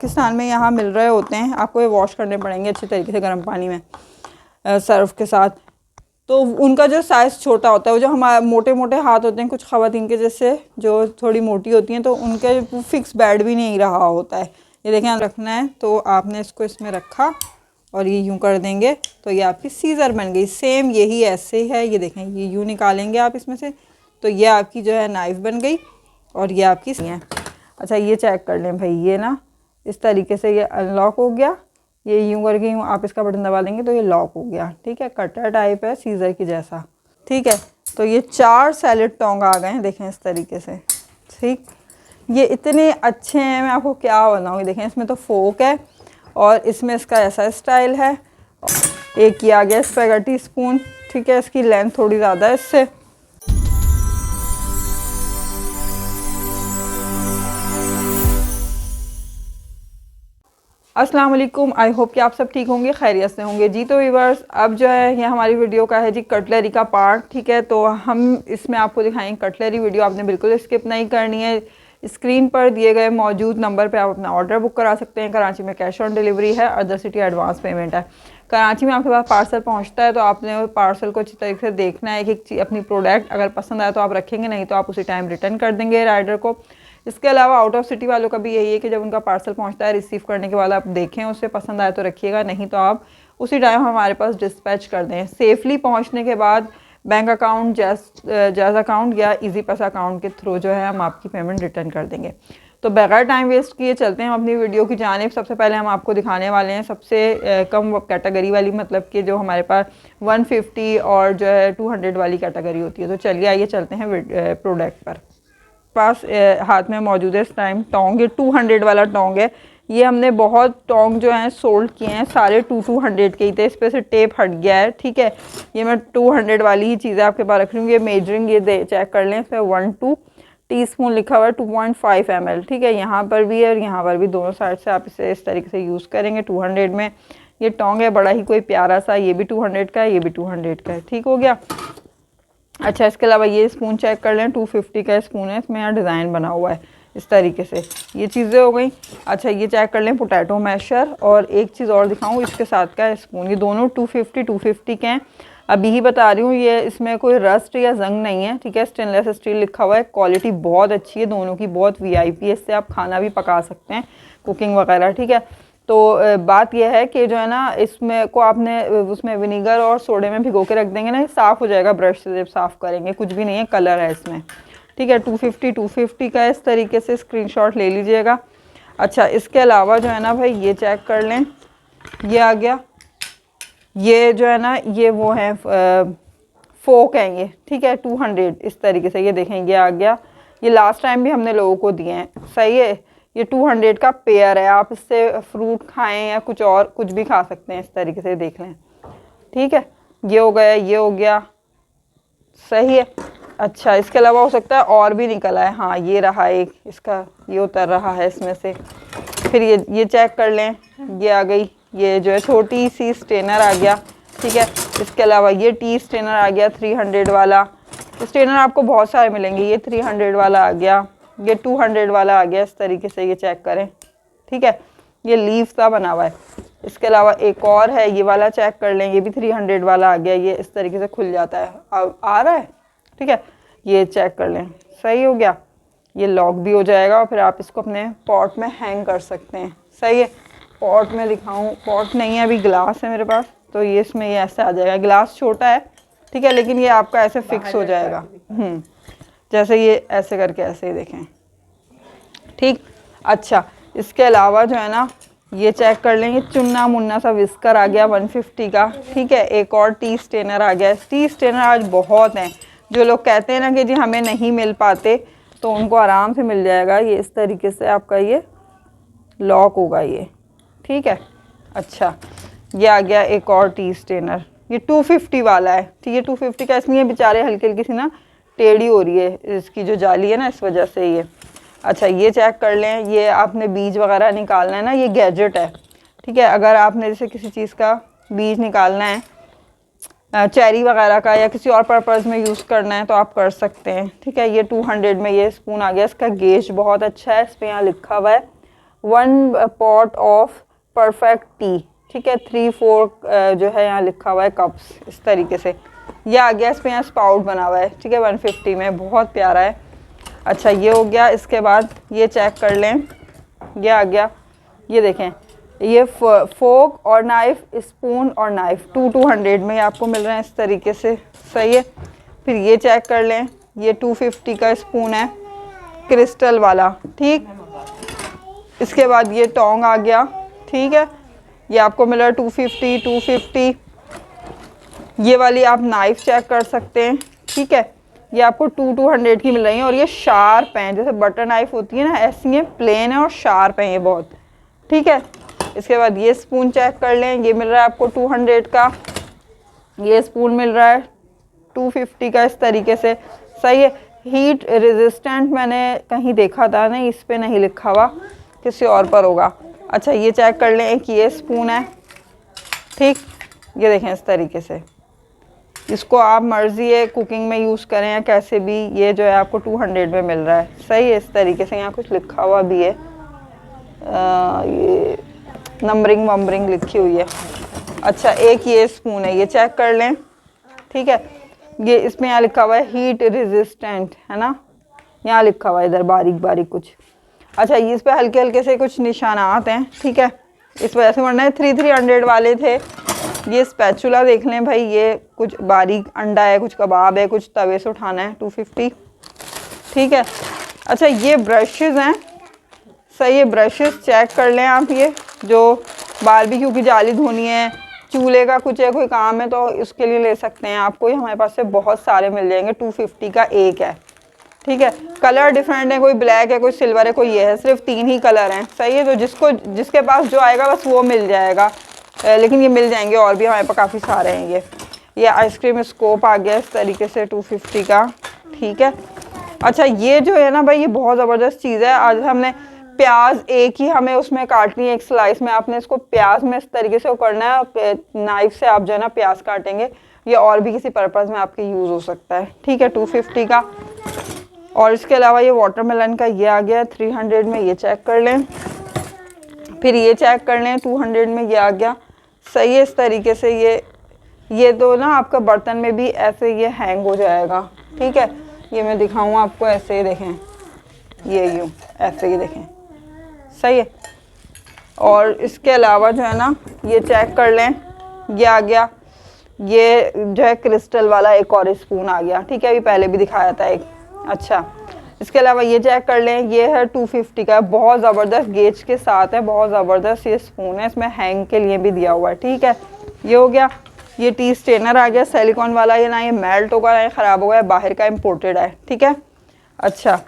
पाकिस्तान में यहाँ मिल रहे होते हैं, आपको ये वॉश करने पड़ेंगे अच्छे तरीके से गर्म पानी में सर्फ के साथ। तो उनका जो साइज़ छोटा होता है, वो जो हमारे मोटे मोटे हाथ होते हैं कुछ ख़वातीन के जैसे जो थोड़ी मोटी होती हैं, तो उनके फिक्स बेड भी नहीं रहा होता है। ये देखें रखना है, तो आपने इसको इसमें रखा और ये यूँ कर देंगे तो ये आपकी सीज़र बन गई। सेम यही ऐसे ही है, ये देखें ये यूँ निकालेंगे आप इसमें से, तो ये आपकी जो है नाइफ़ बन गई और ये आपकी है। अच्छा ये चेक कर लें भाई, ये ना इस तरीके से ये अनलॉक हो गया, ये यूँ करके यूँ आप इसका बटन दबा देंगे तो ये लॉक हो गया। ठीक है, कटर टाइप है सीज़र की जैसा। ठीक है, तो ये 4 सैलेड टोंग आ गए हैं, देखें इस तरीके से। ठीक, ये इतने अच्छे हैं, मैं आपको क्या बनाऊँगी। देखें इसमें तो फोक है और इसमें इसका ऐसा स्टाइल है। एक ये आ गया स्पैगेटी स्पून। ठीक है, इसकी लेंथ थोड़ी ज़्यादा है इससे। अस्सलाम वालेकुम, आई होप कि आप सब ठीक होंगे, खैरियत से होंगे जी। तो व्यूअर्स, अब जो है ये हमारी वीडियो का है जी कटलरी का पार्ट। ठीक है, तो हम इसमें आपको दिखाएंगे कटलरी। वीडियो आपने बिल्कुल स्किप नहीं करनी है। स्क्रीन पर दिए गए मौजूद नंबर पे आप अपना ऑर्डर बुक करा सकते हैं। कराची में कैश ऑन डिलीवरी है, अदर सिटी एडवांस पेमेंट है। कराची में आपके पास पार्सल पहुंचता है तो आपने पार्सल को अच्छी तरीके से देखना है कि अपनी प्रोडक्ट अगर पसंद आए तो आप रखेंगे, नहीं तो आप उसी टाइम रिटर्न कर देंगे राइडर को। इसके अलावा आउट ऑफ सिटी वालों का भी यही है कि जब उनका पार्सल पहुंचता है, रिसीव करने के बाद आप देखें, उससे पसंद आए तो रखिएगा, नहीं तो आप उसी टाइम हमारे पास डिस्पैच कर दें। सेफली पहुंचने के बाद बैंक अकाउंट, जैज़ अकाउंट या इजी पैसा अकाउंट के थ्रू जो है हम आपकी पेमेंट रिटर्न कर देंगे। तो बगैर टाइम वेस्ट किए चलते हैं हम अपनी वीडियो की जानिब। सबसे पहले हम आपको दिखाने वाले हैं सबसे कम कैटेगरी वाली, मतलब कि जो हमारे पास 150 और जो है 200 वाली कैटेगरी होती है। तो चलिए आइए चलते हैं प्रोडक्ट पर। पास हाथ में मौजूद है इस टाइम टोंग, ये 200 वाला टोंग है। ये हमने बहुत टोंग जो हैं सोल्ड किए हैं, सारे 200 के ही थे, इस पर से टेप हट गया है। ठीक है, ये मैं 200 वाली ही चीज़ें आपके पास रख रही हूँ। ये मेजरिंग ये चेक कर लें, इस पर 1-2 टीस्पून लिखा हुआ है, 2.5 ml। ठीक है, यहाँ पर भी है और यहाँ पर भी, दोनों साइड से आप इसे इस तरीके से यूज़ करेंगे। 200 में ये टोंग है, बड़ा ही कोई प्यारा सा, ये भी 200 का है, ये भी 200 का है। ठीक हो गया। अच्छा, इसके अलावा ये स्पून चेक कर लें, 250 का स्पून है, इसमें यहाँ डिज़ाइन बना हुआ है इस तरीके से। ये चीज़ें हो गई। अच्छा, ये चेक कर लें पोटैटो मैशर, और एक चीज़ और दिखाऊं इसके साथ का स्पून। ये दोनों 250 के हैं। अभी ही बता रही हूँ, ये इसमें कोई रस्ट या जंग नहीं है। ठीक है, स्टेनलेस स्टील लिखा हुआ है, क्वालिटी बहुत अच्छी है दोनों की, बहुत VIP है। इससे आप खाना भी पका सकते हैं, कुकिंग वगैरह। ठीक है, तो बात यह है कि जो है ना, इसमें को आपने उसमें विनीगर और सोडे में भिगो के रख देंगे ना, ये साफ़ हो जाएगा ब्रश से जब साफ़ करेंगे, कुछ भी नहीं है, कलर है इसमें। ठीक है, 250 का इस तरीके से स्क्रीनशॉट ले लीजिएगा। अच्छा, इसके अलावा जो है ना भाई, ये चेक कर लें, ये आ गया, ये जो है ना, ये वो है फोक हैं ये। ठीक है, 200 इस तरीके से, ये देखें ये आ गया। ये लास्ट टाइम भी हमने लोगों को दिए हैं, सही है। ये 200 का पेयर है, आप इससे फ्रूट खाएं या कुछ और कुछ भी खा सकते हैं, इस तरीके से देख लें। ठीक है, ये हो गया, ये हो गया, सही है। अच्छा, इसके अलावा हो सकता है और भी निकल आए। हाँ, ये रहा एक, इसका ये उतर रहा है इसमें से। फिर ये चेक कर लें, ये आ गई, ये जो है छोटी सी स्ट्रेनर आ गया। ठीक है, इसके अलावा ये टी स्ट्रेनर आ गया 300 वाला। स्ट्रेनर आपको बहुत सारे मिलेंगे, ये 300 वाला आ गया, ये 200 वाला आ गया, इस तरीके से ये चेक करें। ठीक है, ये लीफ सा बना हुआ है। इसके अलावा एक और है, ये वाला चेक कर लें, ये भी 300 वाला आ गया, ये इस तरीके से खुल जाता है, अब आ रहा है। ठीक है, ये चेक कर लें, सही हो गया। ये लॉक भी हो जाएगा और फिर आप इसको अपने पॉट में हैंग कर सकते हैं, सही है। पॉट में दिखाऊँ, पॉट नहीं है अभी, ग्लास है मेरे पास, तो ये इसमें ये ऐसे आ जाएगा। ग्लास छोटा है, ठीक है, लेकिन ये आपका ऐसे फिक्स हो जाएगा। जैसे ये ऐसे करके ऐसे ही देखें। ठीक, अच्छा, इसके अलावा जो है ना, ये चेक कर लें, ये चुन्ना मुन्ना सा विस्कर आ गया 150 का। ठीक है, एक और टी स्टेनर आ गया। टी स्टेनर आज बहुत हैं, जो लोग कहते हैं ना कि जी हमें नहीं मिल पाते, तो उनको आराम से मिल जाएगा। ये इस तरीके से आपका ये लॉक होगा ये। ठीक है, अच्छा, ये आ गया एक और टी स्टेनर, ये 250 वाला है। ठीक है, 250 का, इसलिए बेचारे हल्की हल्की सी ना टेढ़ी हो रही है, इसकी जो जाली है ना, इस वजह से ये। अच्छा, ये चेक कर लें, ये आपने बीज वगैरह निकालना है ना, ये गैजेट है। ठीक है, अगर आपने जैसे किसी चीज़ का बीज निकालना है, चेरी वगैरह का, या किसी और पर्पज़ में यूज़ करना है, तो आप कर सकते हैं। ठीक है, ये 200 में ये स्पून आ गया। इसका गेज बहुत अच्छा है, इस पर यहाँ लिखा हुआ है 1 पॉट ऑफ परफेक्ट टी, ठीक है। 3-4 जो है यहाँ लिखा हुआ है कप्स, इस तरीके से। ये आ गया, इस पे यहाँ स्पाउट बना हुआ है, ठीक है, 150 में, बहुत प्यारा है। अच्छा ये हो गया। इसके बाद ये चेक कर लें, ये आ गया, ये देखें, ये फोक और नाइफ, स्पून और नाइफ 200 में आपको मिल रहे हैं इस तरीके से, सही है। फिर ये चेक कर लें, ये 250 का स्पून है, क्रिस्टल वाला, ठीक। इसके बाद ये टोंग आ गया, ठीक है, ये आपको मिल रहा है 250। ये वाली आप नाइफ चेक कर सकते हैं, ठीक है, ये आपको 200 की मिल रही है। और ये शार्प हैं, जैसे बटर नाइफ होती है ना, ऐसी है, प्लेन है और शार्प है ये बहुत, ठीक है। इसके बाद ये स्पून चेक कर लें, ये मिल रहा है आपको 200 का। ये स्पून मिल रहा है 250 का, इस तरीके से, सही है। हीट रेजिस्टेंट मैंने कहीं देखा था, नहीं इस पे नहीं लिखा हुआ, किसी और पर होगा। अच्छा ये चेक कर लें, एक ये स्पून है, ठीक, ये देखें इस तरीके से। इसको आप मर्ज़ी है कुकिंग में यूज़ करें या कैसे भी, ये जो है आपको 200 में मिल रहा है, सही है, इस तरीके से। यहाँ कुछ लिखा हुआ भी है, ये नंबरिंग वंबरिंग लिखी हुई है। अच्छा एक ये स्पून है, ये चेक कर लें, ठीक है, ये इसमें यहाँ लिखा हुआ है हीट रेजिस्टेंट, है ना, यहाँ लिखा हुआ है इधर बारीक बारीक कुछ। अच्छा ये इस पर हल्के हल्के से कुछ निशानात हैं, ठीक है, इस वजह से वरना 300 वाले थे। ये स्पैचुला देख लें भाई, ये कुछ बारीक अंडा है, कुछ कबाब है, कुछ तवे से उठाना है, 250, ठीक है। अच्छा ये ब्रशेज़ हैं, सही है, ब्रशेज़ चेक कर लें आप, ये जो बारबेक्यू की जाली धोनी है, चूल्हे का कुछ है कोई काम है तो उसके लिए ले सकते हैं, आपको ये हमारे पास से बहुत सारे मिल जाएंगे। 250 का एक है, ठीक है। कलर डिफरेंट है, कोई ब्लैक है, कोई सिल्वर है, कोई ये है, सिर्फ 3 ही कलर हैं, सही है। तो जिसके पास जो आएगा बस वो मिल जाएगा, लेकिन ये मिल जाएंगे और भी हमारे पास काफ़ी सारे हैं। ये आइसक्रीम स्कोप आ गया इस तरीके से 250 का, ठीक है। अच्छा ये जो है ना भाई, ये बहुत ज़बरदस्त चीज़ है। आज हमने प्याज एक ही हमें उसमें काटनी है, एक स्लाइस में आपने इसको प्याज में इस तरीके से वो करना है, नाइफ से आप जो है ना प्याज काटेंगे, ये और भी किसी पर्पज़ में आपके यूज़ हो सकता है, ठीक है, 250 का। और इसके अलावा ये वाटरमेलन का ये आ गया 300 में, ये चेक कर लें। फिर ये चेक कर लें 200 में, ये आ गया, सही है, इस तरीके से। ये तो ना आपका बर्तन में भी ऐसे ये हैंग हो जाएगा, ठीक है। ये मैं दिखाऊँ आपको, ऐसे ही देखें, ये यूँ ऐसे ही देखें, सही है। और इसके अलावा जो है ना, ये चेक कर लें, ये आ गया, ये जो है क्रिस्टल वाला एक और स्पून आ गया, ठीक है, अभी पहले भी दिखाया था एक। अच्छा इसके अलावा ये चेक कर लें, ये है 250 का, बहुत ज़बरदस्त गेज के साथ है, बहुत ज़बरदस्त ये स्पून है, इसमें हैंग के लिए भी दिया हुआ है, ठीक है। ये हो गया। ये टी स्टेनर आ गया सिलिकॉन वाला, ये ना ये मेल्ट होगा ना ये ख़राब होगा, बाहर का इम्पोर्टेड है, ठीक है। अच्छा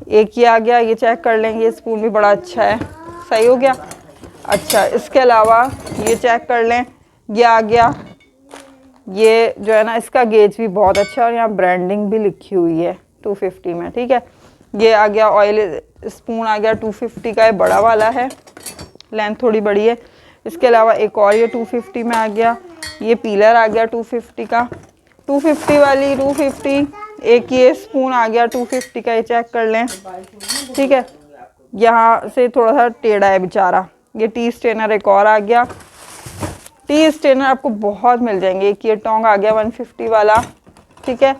एक ये आ गया, ये चेक कर लें, ये स्पून भी बड़ा अच्छा है, सही हो गया। अच्छा इसके अलावा ये चेक कर लें, ये आ गया, ये जो है ना इसका गेज भी बहुत अच्छा है और यहाँ ब्रांडिंग भी लिखी हुई है 250 में, ठीक है। ये आ गया ऑयल स्पून आ गया 250 का, ये बड़ा वाला है, लेंथ थोड़ी बड़ी है। इसके अलावा एक और ये 250 में आ गया, ये पीलर आ गया 250 का, 250 वाली 250। एक ये स्पून आ गया 250 का, ये चेक कर लें, ठीक है, यहाँ से थोड़ा सा टेढ़ा है बेचारा। ये टी स्टेनर एक और आ गया, टी स्टेनर आपको बहुत मिल जाएंगे। एक ये टोंग आ गया 150 वाला, ठीक है।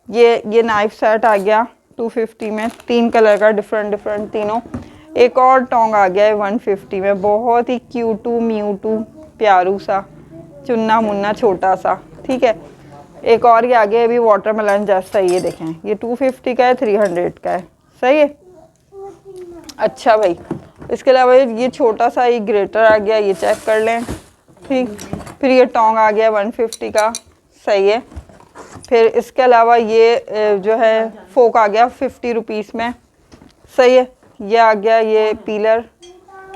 ये नाइफ सेट आ गया 250 में, 3 कलर का, डिफरेंट तीनों। एक और टोंग आ गया है 150 में, बहुत ही क्यूटू म्यूटू प्यारू सा, चुन्ना मुन्ना छोटा सा, ठीक है। एक और ये आ गया, अभी वाटरमेलन जैसा, ये देखें, ये 250 का है, 300 का है, सही है। अच्छा भाई इसके अलावा ये छोटा सा ये ग्रेटर आ गया, ये चेक कर लें, ठीक। फिर ये टोंग आ गया 150 का, सही है। फिर इसके अलावा ये जो है फोक आ गया 50 रुपीज़ में, सही है। ये आ गया ये पीलर,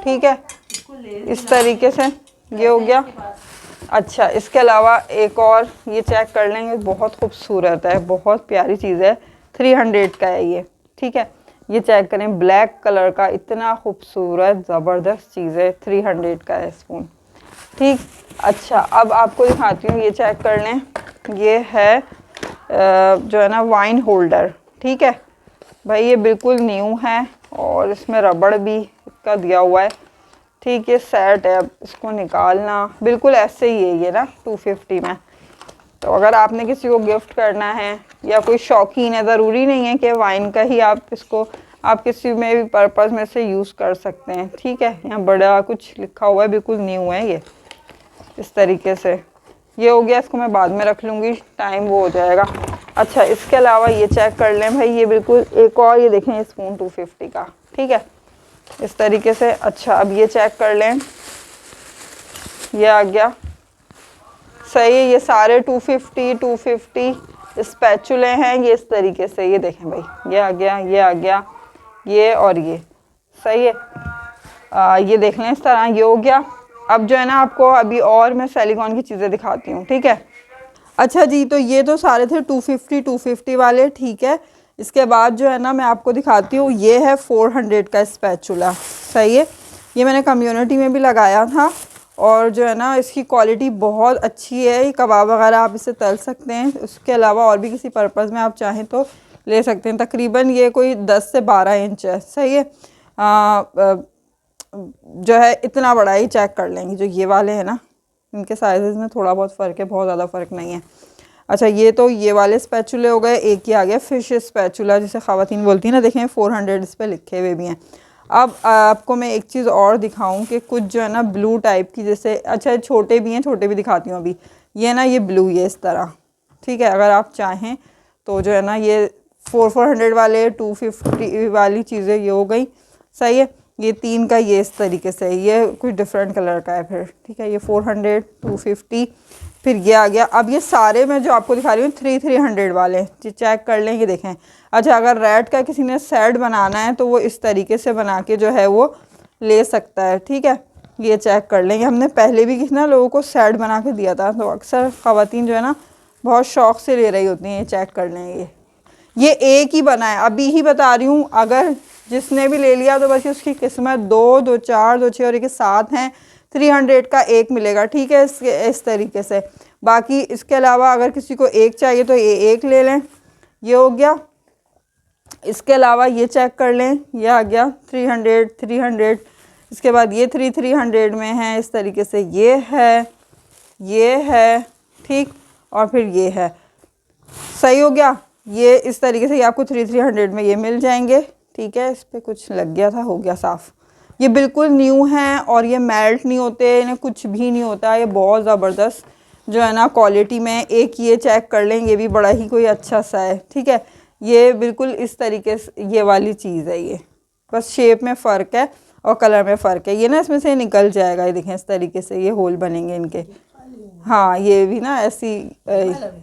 ठीक है, इस तरीके से ये हो गया। अच्छा इसके अलावा एक और ये चेक कर लेंगे, बहुत खूबसूरत है, बहुत प्यारी चीज़ है, 300 का है ये, ठीक है। ये चेक करें, ब्लैक कलर का, इतना खूबसूरत ज़बरदस्त चीज़ है, 300 का है स्पून, ठीक। अच्छा अब आपको दिखाती हूँ, ये चेक कर लें, ये है जो है ना वाइन होल्डर, ठीक है भाई, ये बिल्कुल न्यू है और इसमें रबड़ भी इसका दिया हुआ है। ठीक, ये सेट है, अब इसको निकालना बिल्कुल ऐसे ही है ये ना 250 में। तो अगर आपने किसी को गिफ्ट करना है या कोई शौकीन है, ज़रूरी नहीं है कि वाइन का ही आप इसको, आप किसी में भी पर्पज़ में से यूज़ कर सकते हैं। ठीक है, यहाँ बड़ा कुछ लिखा हुआ है, बिल्कुल न्यू है ये, इस तरीके से। ये हो गया, इसको मैं बाद में रख लूँगी, टाइम वो हो जाएगा। अच्छा, इसके अलावा ये चेक कर लें भाई, ये बिल्कुल एक और, ये देखें स्पून 250 का। ठीक है, इस तरीके से। अच्छा, अब ये चेक कर लें, ये आ गया सही है। ये सारे 250 स्पैचुले हैं, ये इस तरीके से। ये देखें भाई, ये आ गया, ये आ गया, ये और ये सही है। ये देख लें इस तरह, ये हो गया। अब जो है ना, आपको अभी और मैं सिलिकॉन की चीज़ें दिखाती हूँ। ठीक है, अच्छा जी, तो ये तो सारे थे 250 वाले। ठीक है, इसके बाद जो है ना, मैं आपको दिखाती हूँ, ये है 400 का स्पैचुला। सही है, ये मैंने कम्युनिटी में भी लगाया था और जो है ना, इसकी क्वालिटी बहुत अच्छी है। ये कबाब वगैरह आप इसे तल सकते हैं, उसके अलावा और भी किसी पर्पज़ में आप चाहें तो ले सकते हैं। तकरीबन ये कोई 10 से 12 इंच है। सही है, जो है इतना बड़ा ही चेक कर लेंगे। जो ये वाले हैं ना, इनके साइज़ में थोड़ा बहुत फ़र्क है, बहुत ज़्यादा फ़र्क नहीं है। अच्छा, ये तो ये वाले स्पैचुले हो गए। एक ही आ गया फ़िश स्पैचुला, जिसे ख़वातीन बोलती हैं ना, देखें 400 इस पर लिखे हुए भी हैं। अब आपको मैं एक चीज़ और दिखाऊं कि कुछ जो है ना ब्लू टाइप की, जैसे, अच्छा छोटे भी हैं, छोटे भी दिखाती हूँ अभी। ये ना, ये ब्लू, ये इस तरह। ठीक है, अगर आप चाहें तो जो है ना, ये 400 वाले, 250 वाली चीज़ें ये हो गई। सही है, ये 3 का ये इस तरीके से, ये कुछ डिफरेंट कलर का है फिर। ठीक है, ये 400, 250, फिर ये आ गया। अब ये सारे मैं जो आपको दिखा रही हूँ 300 वाले चेक कर लें, ये देखें। अच्छा, अगर रेड का किसी ने सेट बनाना है तो वो इस तरीके से बना के जो है वो ले सकता है। ठीक है, ये चेक कर लेंगे। हमने पहले भी किसी ना लोगों को सेट बना के दिया था, तो अक्सर ख़वातीन जो है ना बहुत शौक़ से ले रही होती हैं। ये चेक कर लेंगे, ये एक ही बना है, अभी ही बता रही हूँ। अगर जिसने भी ले लिया तो बस उसकी किस्मत, 2, 2, 4, 2, 6 और एक 7 हैं। 300 का एक मिलेगा। ठीक है, इस तरीके से। बाकी इसके अलावा अगर किसी को एक चाहिए तो ये एक ले लें, ये हो गया। इसके अलावा ये चेक कर लें, ये आ गया 300, 300। इसके बाद ये 300 में है, इस तरीके से। ये है ठीक, और फिर ये है। सही हो गया, ये इस तरीके से। ये आपको 300 में ये मिल जाएंगे। ठीक है, इस पर कुछ लग गया था, हो गया साफ़। ये बिल्कुल न्यू हैं और ये मेल्ट नहीं होते, इन्हें कुछ भी नहीं होता। ये बहुत ज़बरदस्त जो है ना क्वालिटी में। एक ये चेक कर लें, ये भी बड़ा ही कोई अच्छा सा है। ठीक है, ये बिल्कुल इस तरीके से ये वाली चीज़ है। ये बस शेप में फ़र्क है और कलर में फ़र्क है। ये ना इसमें से निकल जाएगा, ये देखें इस तरीके से ये होल बनेंगे इनके। हाँ, ये भी ना ऐसी,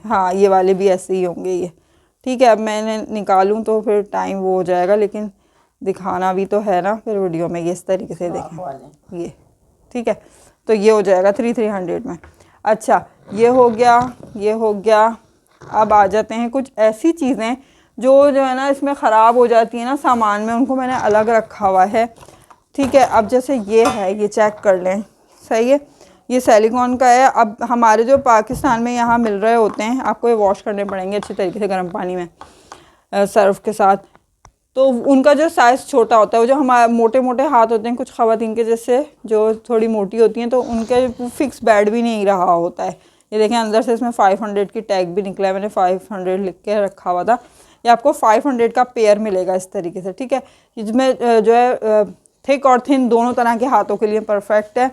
हाँ ये वाले भी ऐसे ही होंगे ये। ठीक है, अब मैंने निकालूं तो फिर टाइम वो हो जाएगा, लेकिन दिखाना भी तो है ना फिर वीडियो में। ये इस तरीके से देखें ये। ठीक है, तो ये हो जाएगा 300 में। अच्छा, ये हो गया, ये हो गया। अब आ जाते हैं कुछ ऐसी चीज़ें जो है ना इसमें ख़राब हो जाती है ना सामान में, उनको मैंने अलग रखा हुआ है। ठीक है, अब जैसे ये है, ये चेक कर लें। सही है, ये सिलिकॉन का है। अब हमारे जो पाकिस्तान में यहाँ मिल रहे होते हैं, आपको ये वॉश करने पड़ेंगे अच्छे तरीके से गर्म पानी में सर्फ के साथ। तो उनका जो साइज़ छोटा होता है, वो जो हमारे मोटे मोटे हाथ होते हैं कुछ ख़वातीन के जैसे, जो थोड़ी मोटी होती हैं, तो उनके फिक्स बेड भी नहीं रहा होता है। ये देखें, अंदर से इसमें 500 की टैग भी निकला है, मैंने 500 लिख के रखा हुआ था। ये आपको 500 का पेयर मिलेगा इस तरीके से। ठीक है, इसमें जो है थिक और थिन दोनों तरह के हाथों के लिए परफेक्ट है।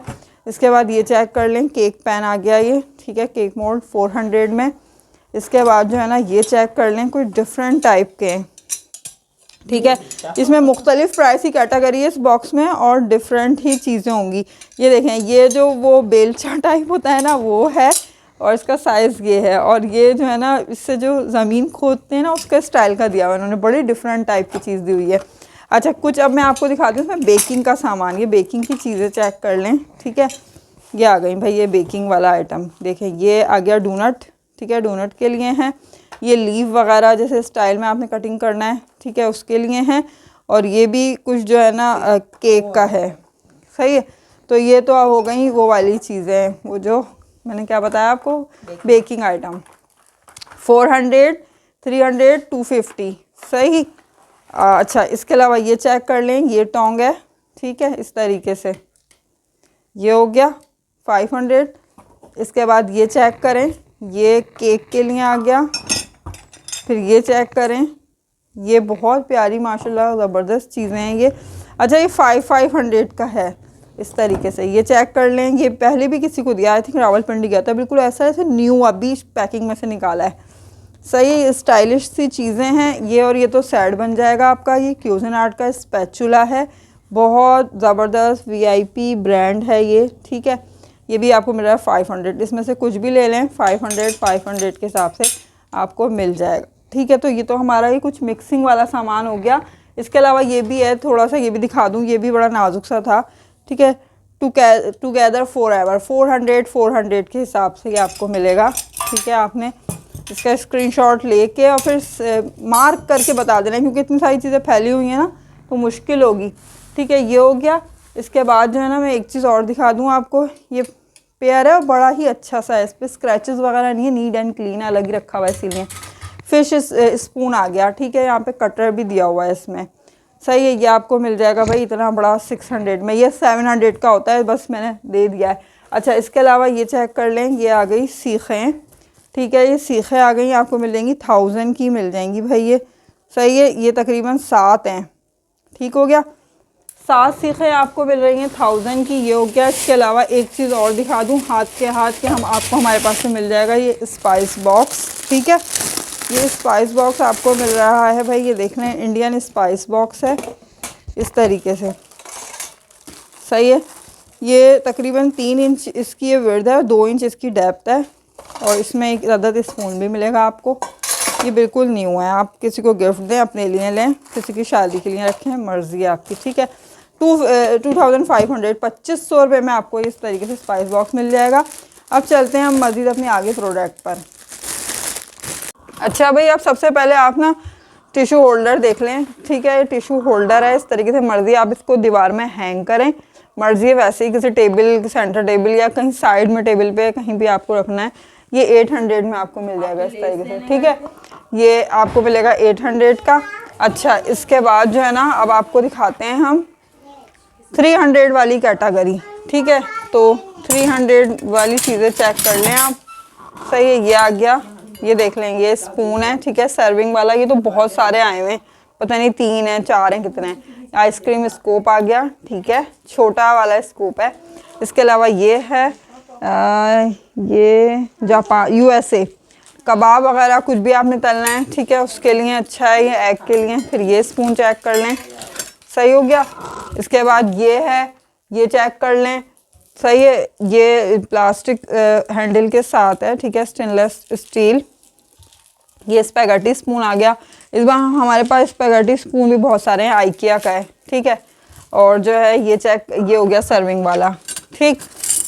इसके बाद ये चेक कर लें, केक पैन आ गया ये। ठीक है, केक मोल्ड 400 में। इसके बाद जो है ना ये चेक कर लें, कुछ डिफरेंट टाइप के। ठीक है, इसमें मुख्तलिफ प्राइस की कैटेगरी है इस बॉक्स में और डिफरेंट ही चीज़ें होंगी। ये देखें, ये जो वो बेलचा टाइप होता है ना वो है, और इसका साइज़ ये है। और ये जो है ना, इससे जो ज़मीन खोदते हैं ना उसका स्टाइल का दिया हुआ है उन्होंने, बड़ी डिफरेंट टाइप की चीज़ दी हुई है। अच्छा, कुछ अब मैं आपको दिखाती हूँ इसमें बेकिंग का सामान। ये बेकिंग की चीज़ें चेक कर लें। ठीक है, ये आ गई भाई, ये बेकिंग वाला आइटम। देखें, ये आ गया डोनट। ठीक है, डोनट के लिए हैं। ये लीव वगैरह जैसे स्टाइल में आपने कटिंग करना है, ठीक है, उसके लिए हैं। और ये भी कुछ जो है ना केक का है। सही है, तो ये तो हो गई वो वाली चीज़ें, वो जो मैंने क्या बताया आपको, बेकिंग आइटम। 400, 300, 250। सही। अच्छा, इसके अलावा ये चेक कर लें, ये टोंग है। ठीक है, इस तरीके से ये हो गया 500। इसके बाद ये चेक करें, ये केक के लिए आ गया। फिर ये चेक करें, ये बहुत प्यारी माशाल्लाह ज़बरदस्त चीज़ें हैं ये। अच्छा, ये 500 का है इस तरीके से। ये चेक कर लें, ये पहले भी किसी को दिया, आई थिंक रावलपिंडी गया था, बिल्कुल ऐसा ऐसे न्यू अभी पैकिंग में से निकाला है। सही स्टाइलिश सी चीज़ें हैं ये। और ये तो सेट बन जाएगा आपका। ये क्यूजिन का स्पैचुला है, बहुत ज़बरदस्त VIP ब्रांड है ये, ठीक है। ये भी आपको मिल रहा है 500। इसमें से कुछ भी ले लें 500 के हिसाब से आपको मिल जाएगा, ठीक है। तो ये तो हमारा ही कुछ मिक्सिंग वाला सामान हो गया। इसके अलावा ये भी है थोड़ा सा, ये भी दिखा दूँ, ये भी बड़ा नाजुक सा था, ठीक है। टुगेदर फॉरएवर 400 के हिसाब से ये आपको मिलेगा, ठीक है। आपने इसका स्क्रीनशॉट लेके और फिर मार्क करके बता देना, क्योंकि इतनी सारी चीज़ें फैली हुई हैं ना तो मुश्किल होगी, ठीक है। ये हो गया। इसके बाद जो है ना, मैं एक चीज़ और दिखा दूँ आपको। ये पेयर है, बड़ा ही अच्छा सा है, इस पर स्क्रैचेस वगैरह नहीं है, नीट एंड क्लीन अलग ही रखा हुआ है, इसीलिए। फिश स्पून आ गया, ठीक है। यहाँ पे कटर भी दिया हुआ है इसमें, सही है। ये आपको मिल जाएगा भाई इतना बड़ा 600 में। ये 700 का होता है, बस मैंने दे दिया है। अच्छा, इसके अलावा ये चेक कर लें, ये आ गई सीखें, ठीक है। ये सीखें आ गई, आपको मिल जाएंगी 1000 की मिल जाएंगी भाई ये, सही है। ये तकरीबन 7 हैं, ठीक हो गया। 7 सीखें आपको मिल रही हैं 1000 की, ये हो गया। इसके अलावा एक चीज़ और दिखा दूँ, हाथ के हम आपको हमारे पास से मिल जाएगा ये स्पाइस बॉक्स, ठीक है। ये स्पाइस बॉक्स आपको मिल रहा है भाई, ये देख लें, इंडियन स्पाइस बॉक्स है इस तरीके से, सही है। ये तकरीबन 3 इंच इसकी ये विड्थ है, 2 इंच इसकी डेप्थ है। और इसमें एक अदद स्पून भी मिलेगा आपको। ये बिल्कुल न्यू है, आप किसी को गिफ्ट दें, अपने लिए लें, किसी की शादी के लिए रखें, मर्ज़ी है आपकी, ठीक है। 2500 2500 रुपये में आपको इस तरीके से स्पाइस बॉक्स मिल जाएगा। अब चलते हैं हम मज़ीद अपने आगे प्रोडक्ट पर। अच्छा भाई, अब सबसे पहले आप ना टिशू होल्डर देख लें, ठीक है। ये टिशू होल्डर है, इस तरीके से मर्ज़ी आप इसको दीवार में हैंग करें, मर्ज़ी है वैसे ही, किसी टेबल, सेंटर टेबल या कहीं साइड में टेबल पे कहीं भी आपको रखना है। ये 800 में आपको मिल जाएगा इस तरीके से, ठीक है। ये आपको मिलेगा 800 का। अच्छा, इसके बाद जो है ना, अब आपको दिखाते हैं हम 300 वाली कैटेगरी, ठीक है। तो 300 वाली चीज़ें चेक कर लें आप, सही है। ये आ गया, ये देख लें, ये स्पून है, ठीक है, सर्विंग वाला। ये तो बहुत सारे आए हुए हैं, पता नहीं 3 हैं 4 हैं कितने हैं। आइसक्रीम स्कूप आ गया, ठीक है, छोटा वाला स्कूप है। इसके अलावा ये है ये जापान USA कबाब वगैरह कुछ भी आपने तलना है, ठीक है, उसके लिए अच्छा है ये, एग के लिए। फिर ये स्पून चेक कर लें, सही हो गया। इसके बाद ये है, ये चेक कर लें, सही है। ये प्लास्टिक हैंडल के साथ है, ठीक है, स्टेनलेस स्टील। ये स्पैगेटी स्पून आ गया। इस बार हमारे पास स्पैगेटी स्पून भी बहुत सारे हैं, आइकिया का है, ठीक है। और जो है ये चेक, ये हो गया सर्विंग वाला, ठीक।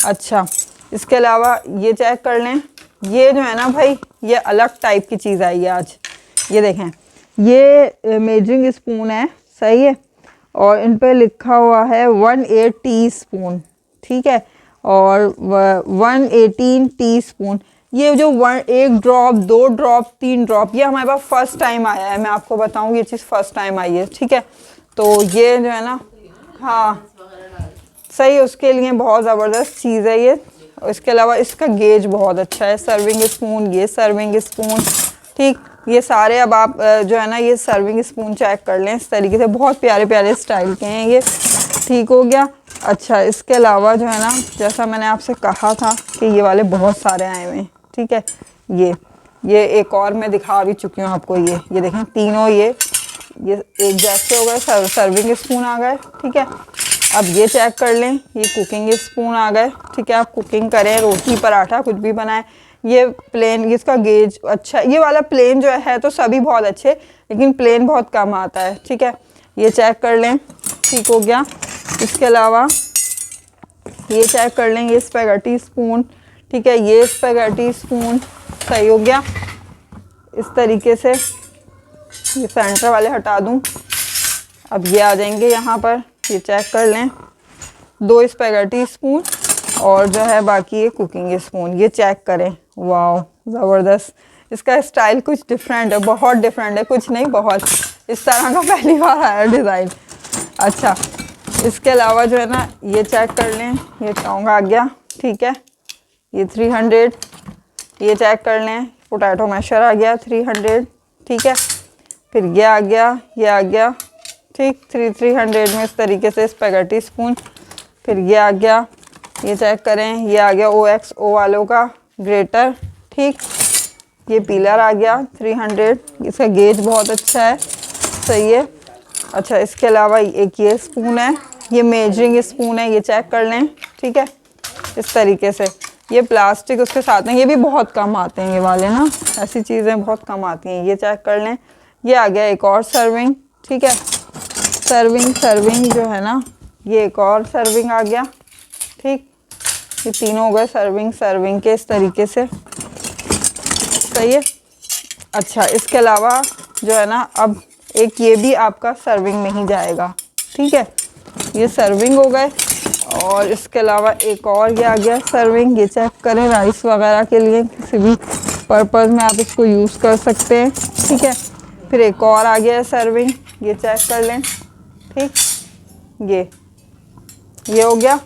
अच्छा, इसके अलावा ये चेक कर लें, ये जो है ना भाई, ये अलग टाइप की चीज़ आई है आज। ये देखें, ये मेजरिंग स्पून है, सही है। और इन पर लिखा हुआ है 1/8 टीस्पून, ठीक है, और 118 टीस्पून। ये जो 1 ड्रॉप, 2 ड्रॉप, 3 ड्रॉप, ये हमारे पास फर्स्ट टाइम आया है, मैं आपको बताऊँ, ये चीज़ फर्स्ट टाइम आई है, ठीक है। तो ये जो है ना, हाँ सही, उसके लिए बहुत ज़बरदस्त चीज़ है ये। इसके अलावा इसका गेज बहुत अच्छा है, सर्विंग स्पून, ये सर्विंग स्पून, ठीक। ये सारे अब आप जो है ना, ये सर्विंग स्पून चेक कर लें, इस तरीके से बहुत प्यारे प्यारे स्टाइल के हैं ये, ठीक हो गया। अच्छा, इसके अलावा जो है ना, जैसा मैंने आपसे कहा था कि ये वाले बहुत सारे आए हुए हैं, ठीक है। ये एक और मैं दिखा भी चुकी हूँ आपको, ये देखें, तीनों ये एक जैसे हो गए, सर्विंग स्पून आ गए, ठीक है। अब ये चेक कर लें, ये कुकिंग स्पून आ गए, ठीक है। आप कुकिंग करें, रोटी पराठा कुछ भी बनाएं। ये प्लेन, इसका गेज अच्छा, ये वाला प्लेन जो है तो सभी बहुत अच्छे, लेकिन प्लेन बहुत कम आता है, ठीक है। ये चेक कर लें, ठीक हो गया। इसके अलावा ये चेक कर लें, ये स्पैगेटी स्पून, ठीक है, ये स्पैगेटी स्पून, सही हो गया। इस तरीके से ये सेंटर वाले हटा दूं। अब ये आ जाएंगे यहाँ पर, ये चेक कर लें, 2 स्पैगेटी स्पून और जो है बाकी ये कुकिंग स्पून, ये चेक करें, वाह ज़बरदस्त। इसका स्टाइल कुछ डिफरेंट है, बहुत डिफरेंट है, कुछ नहीं बहुत, इस तरह का पहली बार आया डिज़ाइन। अच्छा, इसके अलावा जो है ना ये चेक कर लें, ये टोंग आ गया, ठीक है, ये 300। ये चेक कर लें, पोटैटो मैशर आ गया 300, ठीक है। फिर ये आ गया, ये आ गया, ठीक, 300 में इस तरीके से स्पैगेटी स्पून। फिर ये आ गया, ये चेक करें, ये आ गया OXO वालों का ग्रेटर, ठीक। ये पीलर आ गया 300, इसका गेज बहुत अच्छा है, सही है। अच्छा, इसके अलावा एक ये स्पून है, ये मेजरिंग स्पून है, ये चेक कर लें, ठीक है, इस तरीके से। ये प्लास्टिक उसके साथ हैं, ये भी बहुत कम आते हैं, ये वाले ना, ऐसी चीज़ें बहुत कम आती हैं, ये चेक कर लें। ये आ गया एक और सर्विंग, ठीक है, सर्विंग जो है ना, ये एक और सर्विंग आ गया, ठीक। ये तीनों हो गए सर्विंग के इस तरीके से, सही है। अच्छा, इसके अलावा जो है ना, अब एक ये भी आपका सर्विंग में ही जाएगा, ठीक है, ये सर्विंग हो गए। और इसके अलावा एक और ये आ गया सर्विंग, ये चेक करें, राइस वगैरह के लिए किसी भी पर्पज़ में आप इसको यूज़ कर सकते हैं, ठीक है। फिर एक और आ गया सर्विंग, ये चेक कर लें, ठीक, ये हो गया।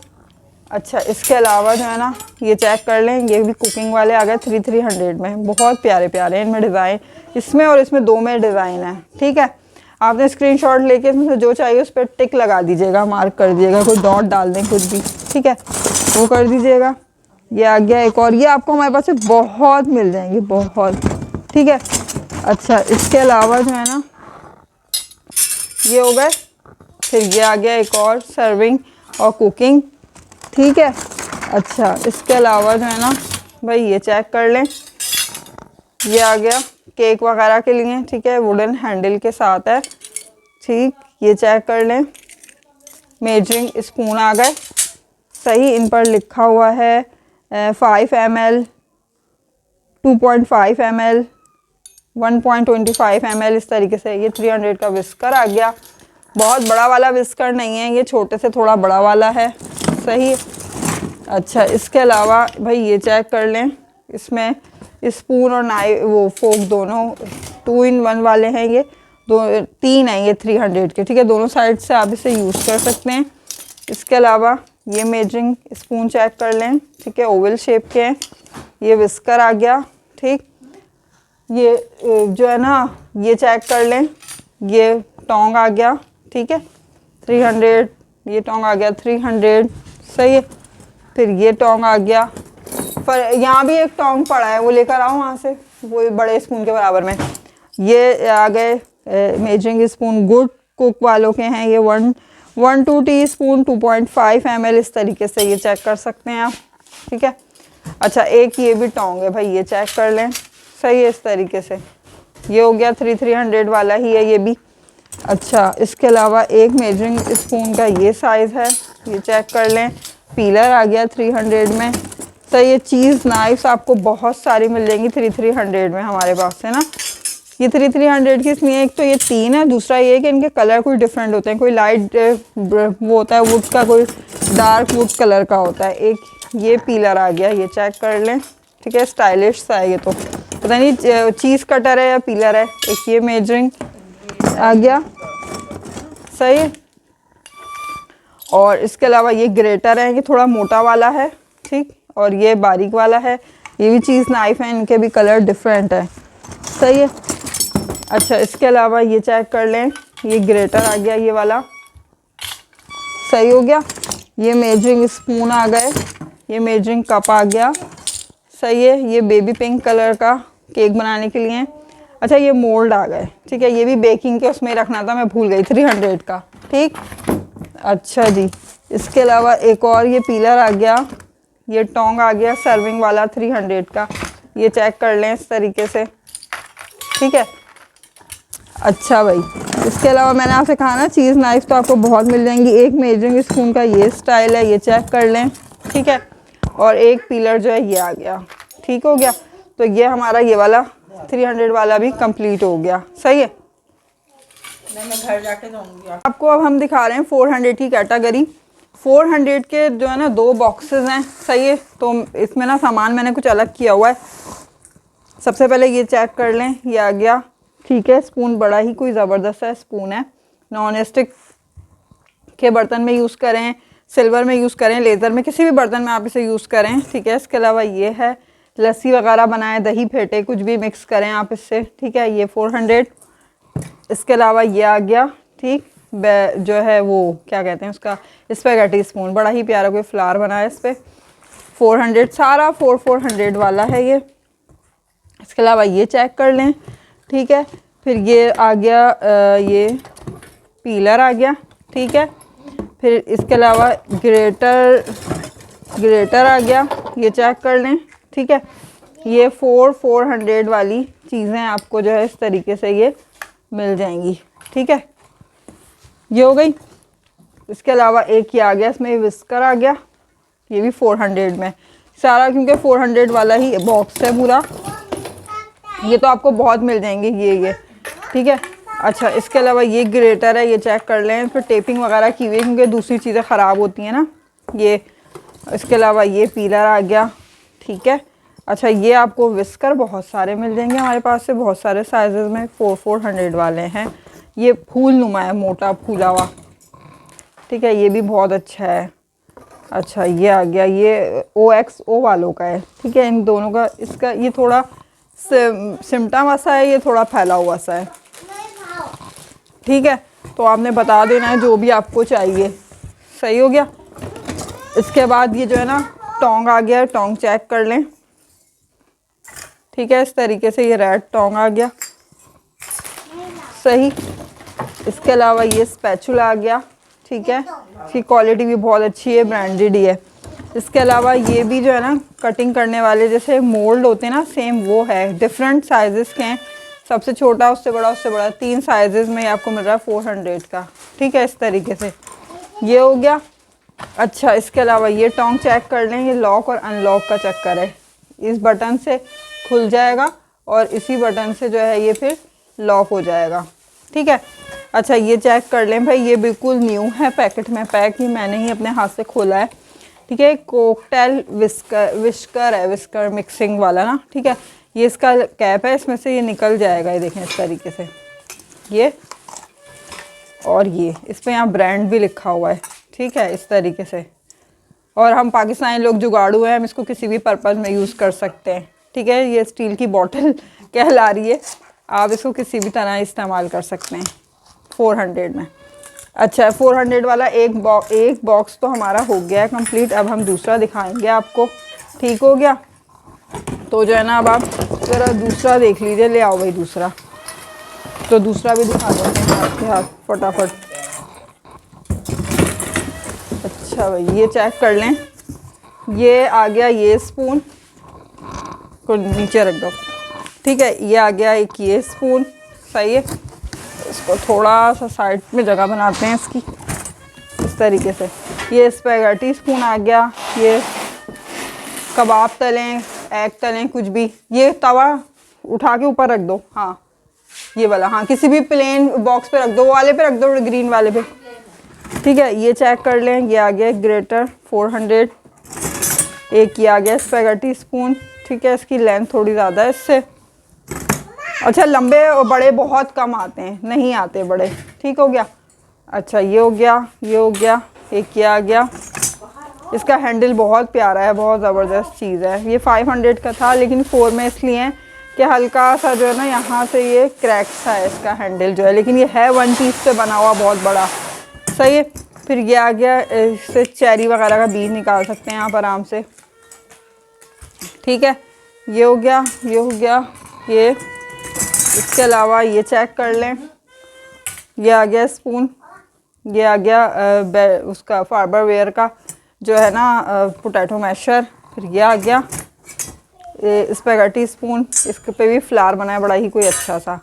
अच्छा, इसके अलावा जो है ना, ये चेक कर लें, ये भी कुकिंग वाले आ गए 300 में, बहुत प्यारे प्यारे हैं इनमें डिज़ाइन, इसमें और इसमें दो में डिज़ाइन है, ठीक है। आपने स्क्रीनशॉट लेके इसमें से जो चाहिए उस पर टिक लगा दीजिएगा, मार्क कर दीजिएगा, कोई डॉट डाल दें कुछ भी, ठीक है, वो कर दीजिएगा। ये आ गया एक और, ये आपको हमारे पास से बहुत मिल जाएंगे, बहुत, ठीक है। अच्छा, इसके अलावा जो है ना, ये हो गए। फिर ये आ गया एक और सर्विंग और कुकिंग, ठीक है। अच्छा, इसके अलावा जो है ना भाई, ये चेक कर लें, ये आ गया केक वगैरह के लिए, ठीक है, वुडन हैंडल के साथ है, ठीक। ये चेक कर लें, मेजरिंग स्पून आ गए, सही। इन पर लिखा हुआ है 5 ml, 2.5 ml, 1.25 ml, इस तरीके से। ये 300 का विस्कर आ गया, बहुत बड़ा वाला विस्कर नहीं है, ये छोटे से थोड़ा बड़ा वाला है, सही। अच्छा, इसके अलावा भाई ये चेक कर लें, इसमें स्पून और नाइफ वो फोक दोनों 2 in 1 वाले हैं, ये तीन हैं ये 300 के, ठीक है, दोनों साइड से आप इसे यूज़ कर सकते हैं। इसके अलावा ये मेजरिंग स्पून चेक कर लें, ठीक है, ओवल शेप के हैं। ये विस्कर आ गया, ठीक। ये जो है ना, ये चेक कर लें, ये टोंग आ गया, ठीक है, 300, ये टोंग आ गया 300, सही है। फिर ये टोंग आ गया, पर यहाँ भी एक टोंग पड़ा है, वो लेकर आओ वहाँ से, वो बड़े स्पून के बराबर में। ये आ गए मेजरिंग स्पून, गुड कुक वालों के हैं, ये 1-2 टीस्पून, 2.5 ml, इस तरीके से ये चेक कर सकते हैं आप, ठीक है। अच्छा, एक ये भी टोंग है भाई, ये चेक कर लें, सही है, इस तरीके से। ये हो गया 300 वाला ही है ये भी। अच्छा, इसके अलावा एक मेजरिंग स्पून का ये साइज़ है, ये चेक कर लें। पीलर आ गया 300 में, तो ये चीज़ नाइफ्स आपको बहुत सारी मिल जाएंगी 300 में हमारे पास से ना। ये 300 की इसमें एक तो ये 3 है, दूसरा ये कि इनके कलर कोई डिफरेंट होते हैं, कोई लाइट वो होता है वुड का, कोई डार्क वुड कलर का होता है। एक ये पीलर आ गया, ये चेक कर लें, ठीक है, स्टाइलिश सा है ये, तो पता नहीं चीज़ कटर है या पीलर है। एक ये मेजरिंग आ गया, सही है। और इसके अलावा ये ग्रेटर है, ये थोड़ा मोटा वाला है, ठीक, और ये बारीक वाला है। ये भी चीज़ नाइफ है, इनके भी कलर डिफरेंट है, सही है। अच्छा, इसके अलावा ये चेक कर लें, ये ग्रेटर आ गया, ये वाला सही हो गया। ये मेजरिंग स्पून आ गए, ये मेजरिंग कप आ गया, सही है। ये बेबी पिंक कलर का केक बनाने के लिए। अच्छा, ये मोल्ड आ गए, ठीक है, ये भी बेकिंग के उसमें रखना था, मैं भूल गई, 300 का, ठीक। अच्छा जी, इसके अलावा एक और ये पीलर आ गया, ये टोंग आ गया सर्विंग वाला 300 का, ये चेक कर लें इस तरीके से, ठीक है। अच्छा भाई, इसके अलावा मैंने आपसे कहा ना चीज़ नाइफ तो आपको बहुत मिल जाएंगी। एक मेजरिंग स्पून का ये स्टाइल है, ये चेक कर लें, ठीक है। और एक पीलर जो है ये आ गया, ठीक हो गया। तो ये हमारा ये वाला 300 वाला भी कंप्लीट हो गया, सही है। मैं घर जाके दूंगी आपको। अब हम दिखा रहे हैं 400 की कैटेगरी। 400 के जो है ना 2 बॉक्सेस हैं, सही है। तो इसमें ना सामान मैंने कुछ अलग किया हुआ है। सबसे पहले ये चेक कर लें, ये आ गया, ठीक है। स्पून बड़ा ही कोई ज़बरदस्त है स्पून है, नॉन स्टिक के बर्तन में यूज़ करें, सिल्वर में यूज़ करें, लेज़र में, किसी भी बर्तन में आप इसे यूज़ करें, ठीक है। इसके अलावा ये है लस्सी वगैरह बनाएं, दही फेंटे, कुछ भी मिक्स करें आप इससे, ठीक है। ये 400। इसके अलावा ये आ गया, ठीक, जो है वो क्या कहते हैं उसका, स्पैगेटी स्पून, बड़ा ही प्यारा कोई फ्लावर बना है इस पर, 400, सारा 400 वाला है ये। इसके अलावा ये चेक कर लें, ठीक है। फिर ये आ गया ये पीलर आ गया, ठीक है। फिर इसके अलावा ग्रेटर आ गया, ये चेक कर लें, ठीक है। ये 400 वाली चीज़ें आपको जो है इस तरीके से ये मिल जाएंगी, ठीक है। ये हो गई। इसके अलावा एक ये आ गया, इसमें विस्कर आ गया, ये भी 400 में, सारा क्योंकि 400 वाला ही बॉक्स है पूरा, ये तो आपको बहुत मिल जाएंगे ये, ठीक है। अच्छा, इसके अलावा ये ग्रेटर है, ये चेक कर लें, इस पर टेपिंग वगैरह की हुई है क्योंकि दूसरी चीज़ें ख़राब होती हैं ना ये। इसके अलावा ये पीलर आ गया, ठीक है। अच्छा, ये आपको विस्कर बहुत सारे मिल जाएंगे हमारे पास से, बहुत सारे साइज़ में 400 वाले हैं। ये फूल नुमा है, मोटा फूला हुआ, ठीक है, ये भी बहुत अच्छा है। अच्छा, ये आ गया, ये OXO वालों का है, ठीक है। इन दोनों का, इसका ये थोड़ा सिमटा वसा है, ये थोड़ा फैला हुआ सा है, ठीक है। तो आपने बता देना है जो भी आपको चाहिए, सही हो गया। इसके बाद ये जो है ना टोंग आ गया, टोंग चेक कर लें, ठीक है। इस तरीके से ये रेड टोंग आ गया, सही। इसके अलावा ये स्पैचुला आ गया, ठीक है, इसकी क्वालिटी भी बहुत अच्छी है, ब्रांडेड ही है। इसके अलावा ये भी जो है ना कटिंग करने वाले जैसे मोल्ड होते हैं ना, सेम वो है, डिफरेंट साइजेस के हैं, सबसे छोटा उससे बड़ा उससे बड़ा, 3 साइजेस में आपको मिल रहा है 400 का, ठीक है। इस तरीके से ये हो गया। अच्छा, इसके अलावा ये टोंग चेक कर लें, ये लॉक और अनलॉक का चक्कर है, इस बटन से खुल जाएगा और इसी बटन से जो है ये फिर लॉक हो जाएगा, ठीक है। अच्छा, ये चेक कर लें भाई, ये बिल्कुल न्यू है, पैकेट में पैक, ही मैंने ही अपने हाथ से खोला है, ठीक है। कॉकटेल विस्कर है, विस्कर मिक्सिंग वाला ना, ठीक है। ये इसका कैप है, इसमें से ये निकल जाएगा, ये देखें इस तरीके से ये, और ये इस पर यहाँ ब्रांड भी लिखा हुआ है, ठीक है, इस तरीके से। और हम पाकिस्तानी लोग जुगाड़ू हैं, हम इसको किसी भी पर्पज़ में यूज़ कर सकते हैं, ठीक है। ये स्टील की बॉटल कहला रही है, आप इसको किसी भी तरह इस्तेमाल कर सकते हैं 400 में। अच्छा, 400 वाला एक बॉक्स तो हमारा हो गया है कंप्लीट। अब हम दूसरा दिखाएंगे आपको, ठीक हो गया। तो जो है ना अब आप ज़रा दूसरा देख लीजिए, ले आओ भाई दूसरा, तो दूसरा भी दिखा देते हैं आपके हाथ फटाफट। अच्छा भाई, ये चेक कर लें, ये आ गया, ये स्पून को नीचे रख दो, ठीक है। ये आ गया एक ये स्पून, सही है। इसको थोड़ा सा साइड में जगह बनाते हैं इसकी, इस तरीके से। ये स्पैगेटी स्पून आ गया, ये कबाब तलें, एग तलें, कुछ भी। ये तवा उठा के ऊपर रख दो, हाँ ये वाला, हाँ किसी भी प्लेन बॉक्स पे रख दो, वो वाले पे रख दो, ग्रीन वाले पे, ठीक है। ये चेक कर लें, ये आ गया ग्रेटर 400, एक ये आ गया स्पैगेटी स्पून, ठीक है। इसकी लेंथ थोड़ी ज़्यादा है इससे, अच्छा लंबे और बड़े बहुत कम आते हैं, नहीं आते बड़े, ठीक हो गया। अच्छा, ये हो गया, ये हो गया, एक ये आ गया, इसका हैंडल बहुत प्यारा है, बहुत ज़बरदस्त चीज़ है। ये 500 का था, लेकिन 4 में इसलिए है कि हल्का सा जो है ना यहाँ से ये क्रैक सा है इसका हैंडल जो है, लेकिन ये है 1 पीस से बना हुआ, बहुत बड़ा, सही है। फिर ये आ गया, इससे चेरी वगैरह का बीज निकाल सकते हैं आप आराम से, ठीक है। ये हो गया, ये हो गया, ये। इसके अलावा ये चेक कर लें, ये आ गया स्पून, ये आ गया उसका फार्बरवेयर का जो है ना पोटैटो मैशर। फिर ये आ गया स्पैगेटी स्पून, इसके पे भी फ्लावर बना है बड़ा ही कोई अच्छा सा,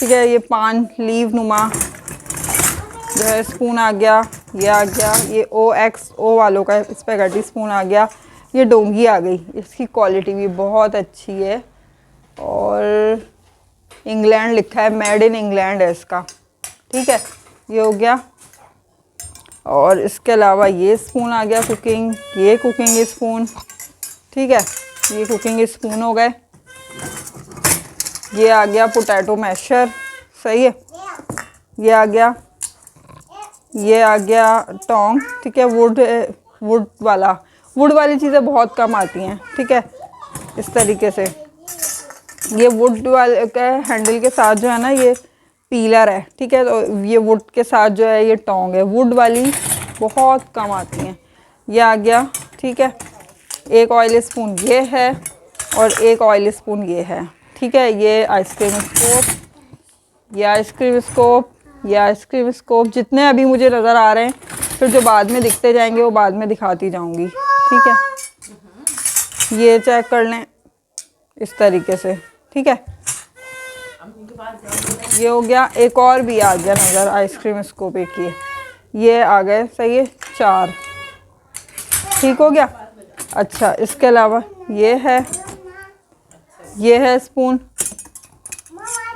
ठीक है। ये पान लीव नुमा जो है स्पून आ गया, ये आ गया, ये OXO वालों का स्पैगेटी स्पून आ गया। ये डोंगी आ गई, इसकी क्वालिटी भी बहुत अच्छी है और इंग्लैंड लिखा है, मेड इन इंग्लैंड है इसका, ठीक है। ये हो गया। और इसके अलावा ये स्पून आ गया कुकिंग, ये कुकिंग स्पून, ठीक है, ये कुकिंग स्पून हो गए। ये आ गया पोटैटो मैशर, सही है। ये आ गया ये आ गया टोंग, ठीक है, वुड वाली चीज़ें बहुत कम आती हैं, ठीक है। इस तरीके से ये वुड वाले का हैंडल के साथ जो है ना ये पीलर है, ठीक है। तो ये वुड के साथ जो है ये टोंग है, वुड वाली बहुत कम आती हैं। ये आ गया, ठीक है। एक ऑयल स्पून ये है और एक ऑयल स्पून ये है, ठीक है। ये आइसक्रीम स्कोप, जितने अभी मुझे नज़र आ रहे हैं, फिर जो बाद में दिखते जाएंगे वो बाद में दिखाती जाऊंगी, ठीक है। ये चेक कर लें इस तरीके से, ठीक है। ये हो गया, एक और भी आ गया नज़र आइसक्रीम स्कोप, एक ये आ गए, सही है, 4, ठीक हो गया। अच्छा, इसके अलावा ये है स्पून,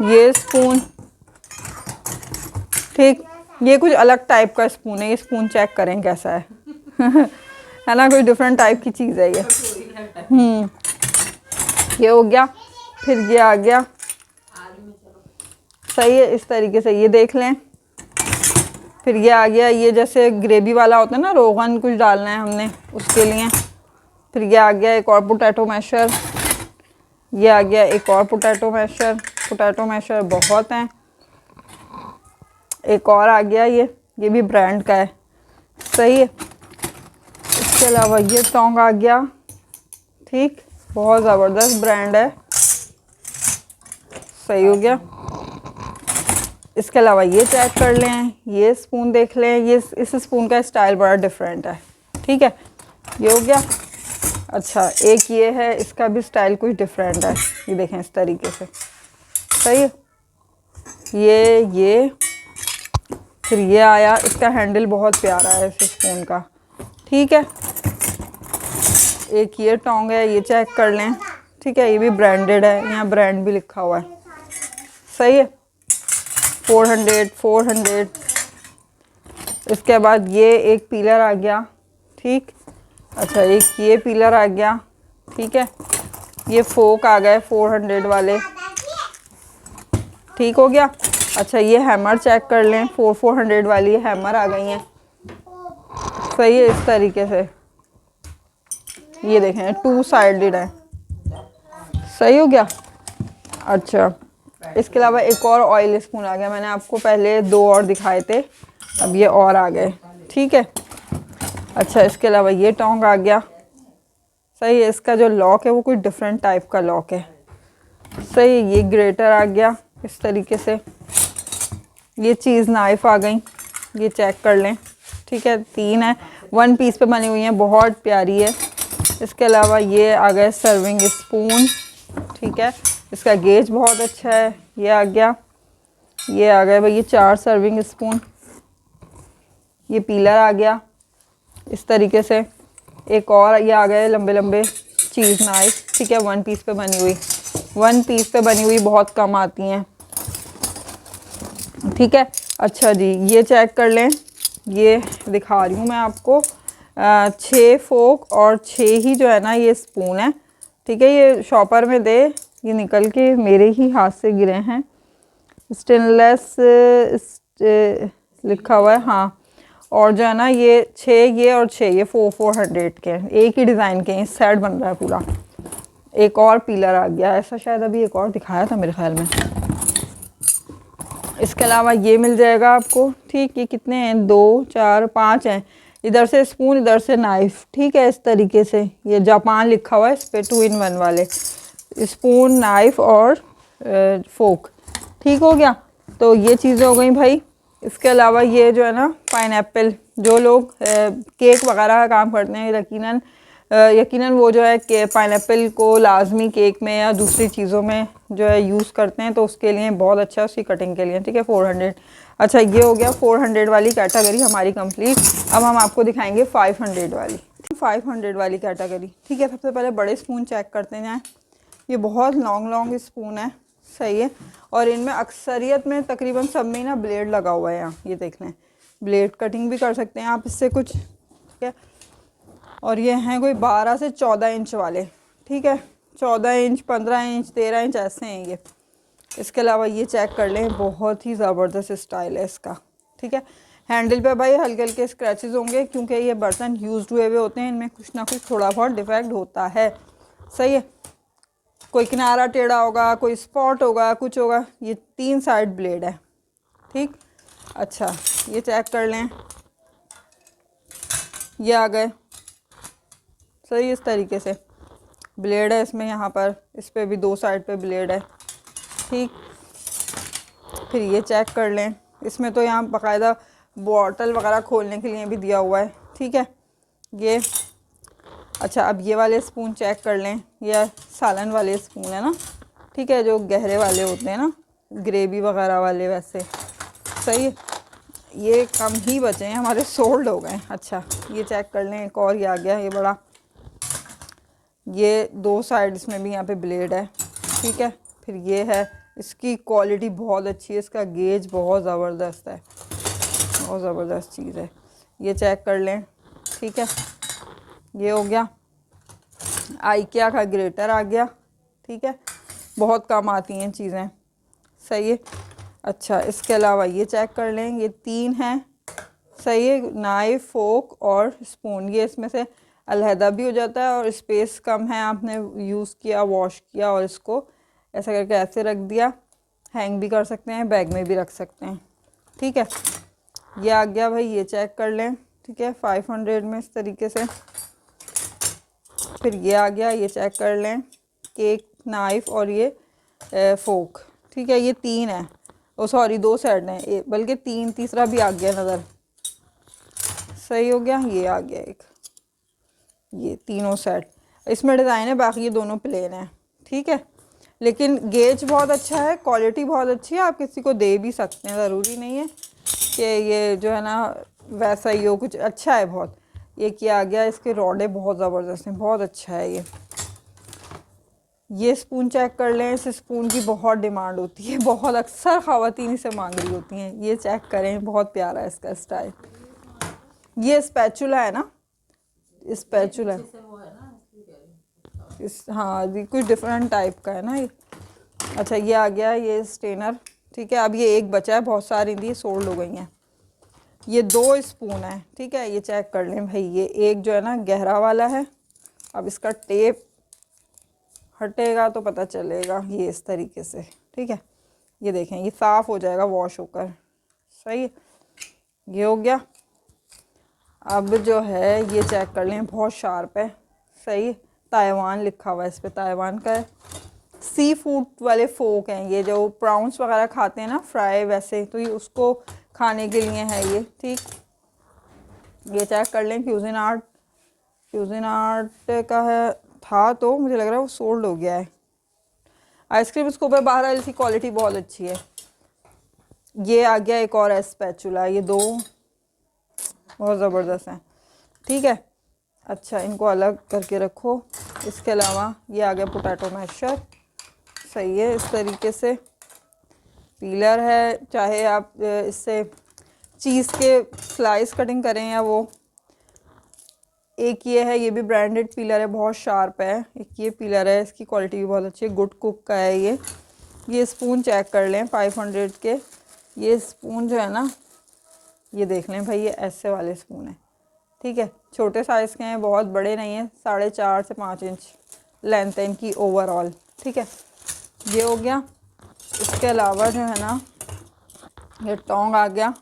ये स्पून, ठीक। ये कुछ अलग टाइप का स्पून है, ये स्पून चेक करें कैसा है है ना, कोई डिफरेंट टाइप की चीज़ है ये। ये हो गया, फिर ये आ गया, सही है, इस तरीके से ये देख लें। फिर ये आ गया, ये जैसे ग्रेवी वाला होता है ना, रोगन कुछ डालना है हमने उसके लिए। फिर ये आ गया एक और पोटैटो मैशर, ये आ गया एक और पोटैटो मैशर बहुत हैं। एक और आ गया, ये भी ब्रांड का है, सही है। इसके अलावा ये टोंग आ गया, ठीक, बहुत ज़बरदस्त ब्रांड है, सही हो गया। इसके अलावा ये चेक कर लें, ये स्पून देख लें, ये इस स्पून का स्टाइल बड़ा डिफरेंट है, ठीक है। ये हो गया। अच्छा, एक ये है, इसका भी स्टाइल कुछ डिफरेंट है, ये देखें इस तरीके से, सही है। ये फिर ये आया, इसका हैंडल बहुत प्यारा है इस स्पून का, ठीक है। एक ये टोंग है, ये चेक कर लें, ठीक है, ये भी ब्रांडेड है, यहाँ ब्रांड भी लिखा हुआ है, सही है। 400। इसके बाद ये एक पीलर आ गया, ठीक। अच्छा, एक ये पीलर आ गया, ठीक है। ये फोक आ गए 400 वाले, ठीक हो गया। अच्छा, ये हैमर चेक कर लें, 400 वाली हैमर आ गई हैं, सही है, इस तरीके से ये देखें 2 साइडेड है, सही हो गया। अच्छा, इसके अलावा एक और ऑयल स्पून आ गया, मैंने आपको पहले 2 और दिखाए थे, अब ये और आ गए, ठीक है। अच्छा, इसके अलावा ये टोंग आ गया, सही है। इसका जो लॉक है वो कोई डिफरेंट टाइप का लॉक है, सही है। ये ग्रेटर आ गया इस तरीके से। ये चीज़ नाइफ आ गई, ये चेक कर लें, ठीक है, 3 है, 1 पीस पे बनी हुई हैं, बहुत प्यारी है। इसके अलावा ये आ गए सर्विंग स्पून, ठीक है, इसका गेज बहुत अच्छा है। ये आ गया, ये आ गए भाई ये 4 सर्विंग स्पून। ये पीलर आ गया इस तरीके से। एक और ये आ गए लंबे लंबे चीज़ नाइफ, ठीक है, 1 पीस पे बनी हुई, 1 पीस पे बनी हुई बहुत कम आती हैं, ठीक है। अच्छा जी, ये चेक कर लें, ये दिखा रही हूँ मैं आपको, 6 फोक और 6 ही जो है ना ये स्पून है, ठीक है। ये शॉपर में दे, ये निकल के मेरे ही हाथ से गिरे हैं। स्टेनलेस लिखा हुआ है, हाँ। और जो है ना ये 6 ये और 6 ये 400 के हैं, एक ही डिज़ाइन के हैं, सेट बन रहा है पूरा। एक और पीलर आ गया, ऐसा शायद अभी एक और दिखाया था मेरे ख्याल में। इसके अलावा ये मिल जाएगा आपको, ठीक। ये कितने हैं, 2 4 5 हैं, इधर से स्पून इधर से नाइफ, ठीक है, इस तरीके से। ये जापान लिखा हुआ है इस पर, 2 in 1 वाले स्पून, नाइफ और फोक, ठीक हो गया। तो ये चीज़ें हो गई भाई। इसके अलावा ये जो है ना पाइनएप्पल, जो लोग केक वगैरह का काम करते हैं, यकीनन वो जो है कि पाइनएप्पल को लाजमी केक में या दूसरी चीज़ों में जो है यूज़ करते हैं, तो उसके लिए बहुत अच्छा है, उसकी कटिंग के लिए, ठीक है। 400। अच्छा, ये हो गया 400 वाली कैटेगरी हमारी कंप्लीट। अब हम आपको दिखाएंगे 500 वाली, 500 वाली कैटेगरी, ठीक है। सबसे पहले बड़े स्पून चेक करते हैं। ये बहुत लॉन्ग स्पून है, सही है। और इनमें अक्सरियत में तकरीबन सब में ना ब्लेड लगा हुआ है, यहाँ ये देख लें, ब्लेड कटिंग भी कर सकते हैं आप इससे कुछ, ठीक है। और ये हैं कोई 12 से 14 इंच वाले, ठीक है, 14 इंच, 15 इंच, 13 इंच ऐसे हैं ये। इसके अलावा ये चेक कर लें, बहुत ही ज़बरदस्त स्टाइल है इसका, ठीक है। हैंडल पे भाई हल्के हल्के स्क्रैचेस होंगे क्योंकि ये बर्तन यूज्ड हुए हुए होते हैं, इनमें कुछ ना कुछ थोड़ा बहुत डिफेक्ट होता है। सही है, कोई किनारा टेढ़ा होगा, कोई स्पॉट होगा, कुछ होगा। ये 3 साइड ब्लेड है, ठीक। अच्छा, ये चेक कर लें, ये आ गए। सही, इस तरीके से ब्लेड है इसमें, यहाँ पर इस पे भी 2 साइड पे ब्लेड है, ठीक। फिर ये चेक कर लें, इसमें तो यहाँ बाकायदा बॉटल वगैरह खोलने के लिए भी दिया हुआ है, ठीक है ये। अच्छा, अब ये वाले स्पून चेक कर लें, ये सालन वाले स्पून है ना, ठीक है, जो गहरे वाले होते हैं ना, ग्रेवी वगैरह वाले वैसे। सही है, ये कम ही बचे हैं हमारे, सोल्ड हो गए। अच्छा, ये चेक कर लें, एक और ये आ गया, ये बड़ा, ये 2 साइड इसमें भी यहाँ पे ब्लेड है, ठीक है। फिर ये है, इसकी क्वालिटी बहुत अच्छी है, इसका गेज बहुत ज़बरदस्त है, बहुत ज़बरदस्त चीज़ है। ये चेक कर लें, ठीक है, ये हो गया। आइकिया का ग्रेटर आ गया, ठीक है, बहुत कम आती हैं चीज़ें। सही है। अच्छा, इसके अलावा ये चेक कर लें, ये 3 हैं। सही है, नाइफ, फोक और स्पून, ये इसमें से अलहदा भी हो जाता है और स्पेस कम है, आपने यूज़ किया, वॉश किया और इसको ऐसा करके ऐसे रख दिया, हैंग भी कर सकते हैं, बैग में भी रख सकते हैं, ठीक है। ये आ गया भाई, ये चेक कर लें, ठीक है, 500 में इस तरीके से। फिर ये आ गया, ये चेक कर लें, केक नाइफ और ये फोक, ठीक है, ये 3 है। ओ सॉरी, 2 सेट हैं, बल्कि 3, तीसरा भी आ गया नज़र। सही हो गया, ये आ गया एक, ये तीनों सेट। इसमें डिज़ाइन है, बाकी ये दोनों प्लेन है, ठीक है। लेकिन गेज बहुत अच्छा है, क्वालिटी बहुत अच्छी है, आप किसी को दे भी सकते हैं, ज़रूरी नहीं है कि ये जो है ना वैसा ही हो, कुछ अच्छा है बहुत। ये किया आ गया, इसके रॉडे बहुत ज़बरदस्त हैं, बहुत अच्छा है ये स्पून चेक कर लें, इस स्पून की बहुत डिमांड होती है, बहुत अक्सर ख़वातीन इसे मांग रही होती हैं। ये चेक करें, बहुत प्यारा है इसका स्टाइल। ये स्पैचुला है ना, स्पैचुला इस, हाँ जी, कुछ डिफरेंट टाइप का है ना ये। अच्छा, ये आ गया, ये स्टेनर, ठीक है। अब ये एक बचा है, बहुत सारी थी सोल्ड हो गई हैं। ये 2 स्पून है, ठीक है। ये चेक कर लें भाई, ये एक जो है ना गहरा वाला है, अब इसका टेप हटेगा तो पता चलेगा, ये इस तरीके से, ठीक है। ये देखें, ये साफ़ हो जाएगा वॉश होकर। सही है, ये हो गया। अब जो है ये चेक कर लें, बहुत शार्प है। सही, ताइवान लिखा हुआ है इस पर, ताइवान का है। सी फूड वाले फोक हैं ये, जो प्राउंस वगैरह खाते हैं ना फ्राई वैसे, तो ये उसको खाने के लिए है ये, ठीक। ये चेक कर लें, फ्यूजन आर्ट, फ्यूजन आर्ट का है था, तो मुझे लग रहा है वो सोल्ड हो गया है। आइसक्रीम स्कूप है, बहरहाल इसकी क्वालिटी बहुत अच्छी है। ये आ गया एक और स्पैचुला, ये 2 बहुत ज़बरदस्त हैं, ठीक है। अच्छा, इनको अलग करके रखो। इसके अलावा ये आ गया पोटैटो मैशर, सही है, इस तरीके से। पीलर है, चाहे आप इससे चीज़ के स्लाइस कटिंग करें या वो। एक ये है, ये भी ब्रांडेड पीलर है, बहुत शार्प है। एक ये पीलर है, इसकी क्वालिटी भी बहुत अच्छी है, गुड कुक का है ये। ये स्पून चेक कर लें, 500 के। ये स्पून जो है ना, ये देख लें भाई, ये ऐसे वाले स्पून हैं, ठीक है। छोटे साइज़ के हैं, बहुत बड़े नहीं हैं, 4.5 से 5 इंच लेंथ है इनकी ओवरऑल, ठीक है। ये हो गया। इसके अलावा जो है ना, ये टोंग आ गया,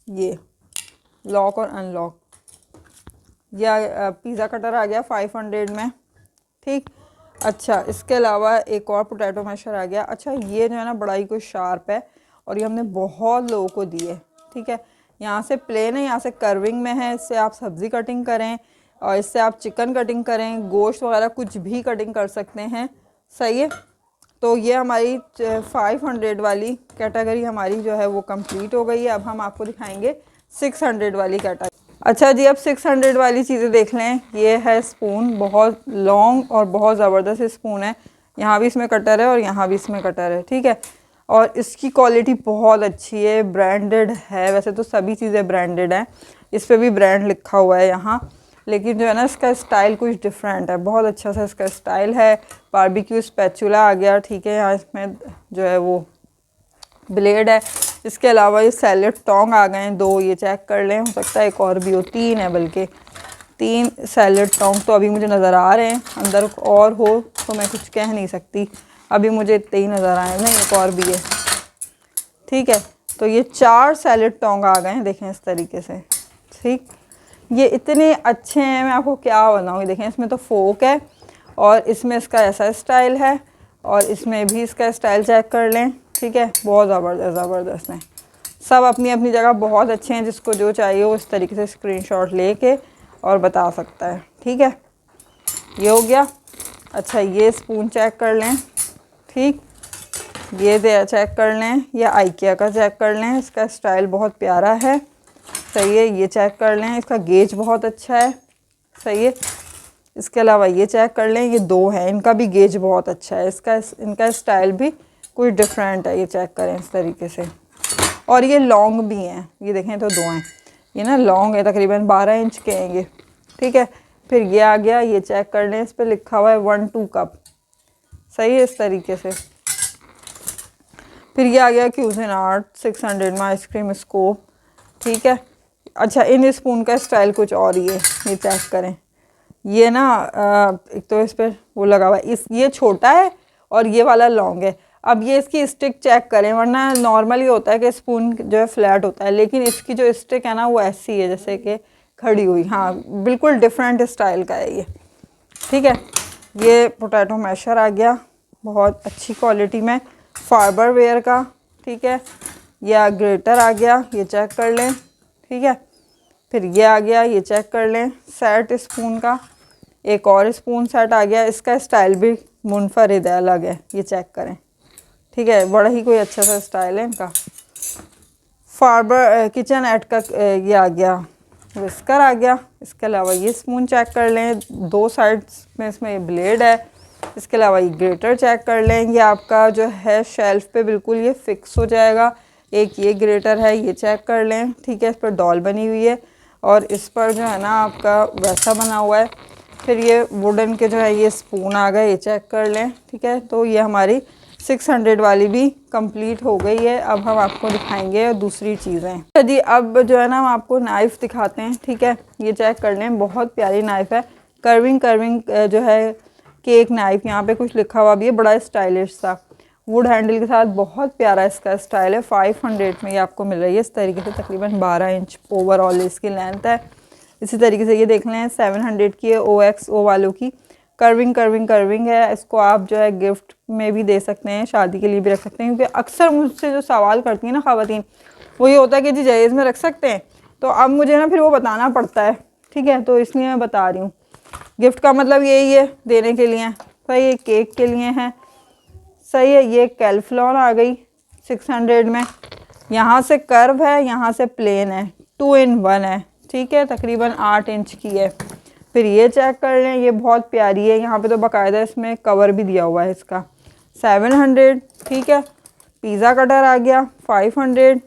ये लॉक और अनलॉक। यह पिज़्ज़ा कटर आ गया 500 में, ठीक। अच्छा, इसके अलावा एक और पोटैटो मैशर आ गया। अच्छा, ये जो है ना बड़ा ही कुछ शार्प है और ये हमने बहुत लोगों को दी है, ठीक है। यहाँ से प्लेन है, यहाँ से कर्विंग में है, इससे आप सब्ज़ी कटिंग करें और इससे आप चिकन कटिंग करें, गोश्त वगैरह कुछ भी कटिंग कर सकते हैं। सही है, तो ये हमारी 500 वाली कैटेगरी हमारी जो है वो कंप्लीट हो गई है। अब हम आपको दिखाएंगे 600 वाली कैटेगरी। अच्छा जी, अब 600 वाली चीज़ें देख लें। ये है स्पून, बहुत लॉन्ग और बहुत ज़बरदस्त स्पून है। यहाँ भी इसमें कटर है और यहाँ भी इसमें कटर है, ठीक है। और इसकी क्वालिटी बहुत अच्छी है, ब्रांडेड है। वैसे तो सभी चीज़ें ब्रांडेड हैं, इस पर भी ब्रांड लिखा हुआ है यहाँ, लेकिन जो है ना इसका स्टाइल कुछ डिफरेंट है, बहुत अच्छा सा इसका स्टाइल है। बारबेक्यू स्पैचुला आ गया, ठीक है। यहाँ इसमें जो है वो ब्लेड है, इसके अलावा ये सैलेड टोंग आ गए हैं 2, ये चेक कर लें, हो सकता है एक और भी हो, 3 है बल्कि 3 सैलेड टोंग तो अभी मुझे नज़र आ रहे हैं। अंदर और हो तो मैं कुछ कह नहीं सकती, अभी मुझे इतने ही नज़र आए। नहीं, एक और भी है, ठीक है। तो ये 4 सैलेड टोंग आ गए हैं, देखें इस तरीके से, ठीक। ये इतने अच्छे हैं, मैं आपको क्या बताऊँ। देखें इसमें तो फोक है और इसमें इसका ऐसा स्टाइल है और इसमें भी इसका स्टाइल चेक कर लें, ठीक है। बहुत ज़बरदस्त हैं, सब अपनी अपनी जगह बहुत अच्छे हैं। जिसको जो चाहिए वो इस तरीके से स्क्रीनशॉट लेके और बता सकता है, ठीक है। ये हो गया। अच्छा, ये स्पून चेक कर लें, ठीक। ये दे चेक कर लें, या आइकिया का चेक कर लें, इसका स्टाइल बहुत प्यारा है, सही है। ये चेक कर लें, इसका गेज बहुत अच्छा है, सही है। इसके अलावा ये चेक कर लें, ये 2 हैं, इनका भी गेज बहुत अच्छा है, इनका स्टाइल भी कुछ डिफरेंट है, ये चेक करें इस तरीके से। और ये लॉन्ग भी हैं, ये देखें तो 2 हैं, ये ना लॉन्ग है, तकरीबन 12 इंच के हैं ये, ठीक है। फिर ये आ गया, ये चेक कर लें, इस पर लिखा हुआ है 1-2 कप, सही है, इस तरीके से। फिर ये आ गया क्यूज़िनआर्ट 600 में आइसक्रीम स्कोप, ठीक है। अच्छा, इन स्पून का स्टाइल कुछ और ही है, ये चेक करें। ये ना एक तो इस पर वो लगा हुआ है, ये छोटा है और ये वाला लॉन्ग है। अब ये इसकी स्टिक चेक करें, वरना नॉर्मली होता है कि स्पून जो है फ्लैट होता है, लेकिन इसकी जो स्टिक है ना वो ऐसी है जैसे कि खड़ी हुई। हाँ, बिल्कुल डिफरेंट स्टाइल का है ये, ठीक है। ये पोटैटो मैशर आ गया, बहुत अच्छी क्वालिटी में, फाइबर वेयर का, ठीक है। या ग्रेटर आ गया, ये चेक कर लें, ठीक है। फिर ये आ गया, ये चेक कर लें, सेट स्पून का। एक और स्पून सेट आ गया, इसका स्टाइल भी मुनफरिद है, अलग है, ये चेक करें, ठीक है। बड़ा ही कोई अच्छा सा स्टाइल है इनका। फाइबर किचन एड का ये आ गया, विस्कर आ गया। इसके अलावा ये स्पून चेक कर लें, 2 साइड्स में इसमें ब्लेड है। इसके अलावा ये ग्रेटर चेक कर लें, ये आपका जो है शेल्फ पे बिल्कुल ये फिक्स हो जाएगा। एक ये ग्रेटर है, ये चेक कर लें, ठीक है। इस पर डॉल बनी हुई है और इस पर जो है ना आपका वैसा बना हुआ है। फिर ये वुडन के जो है ये स्पून आ गए, ये चेक कर लें, ठीक है। तो ये हमारी 600 वाली भी कंप्लीट हो गई है। अब हम आपको दिखाएंगे दूसरी चीज़ें। तो जी अब जो है ना हम आपको नाइफ़ दिखाते हैं, ठीक है। ये चेक कर लें, बहुत प्यारी नाइफ़ है, कर्विंग जो है केक नाइफ़, यहाँ पे कुछ लिखा हुआ भी है, बड़ा स्टाइलिश सा वुड हैंडल के साथ, बहुत प्यारा इसका स्टाइल है। 500 में ये आपको मिल रही है इस तरीके से, तकरीबन 12 इंच ओवरऑल इसकी लेंथ है। इसी तरीके से ये देख लें 700 की है, OXO वालों की, कर्विंग है। इसको आप जो है गिफ्ट में भी दे सकते हैं, शादी के लिए भी रख सकते हैं, क्योंकि अक्सर मुझसे जो सवाल करती हैं ना ख़वातीन, वो ये होता है कि जी जहेज़ में रख सकते हैं, तो अब मुझे ना फिर वो बताना पड़ता है, ठीक है। तो इसलिए मैं बता रही हूँ, गिफ्ट का मतलब यही है, देने के लिए, सही है, केक के लिए है, सही है। ये कैलफ्लॉन आ गई 600 में, यहाँ से कर्व है, यहाँ से प्लेन है, 2 in 1 है, ठीक है, तकरीबन 8 इंच की है। फिर ये चेक कर लें, ये बहुत प्यारी है, यहाँ पे तो बाकायदा इसमें कवर भी दिया हुआ है इसका, 700, ठीक है। पिज़्ज़ा कटर आ गया 500,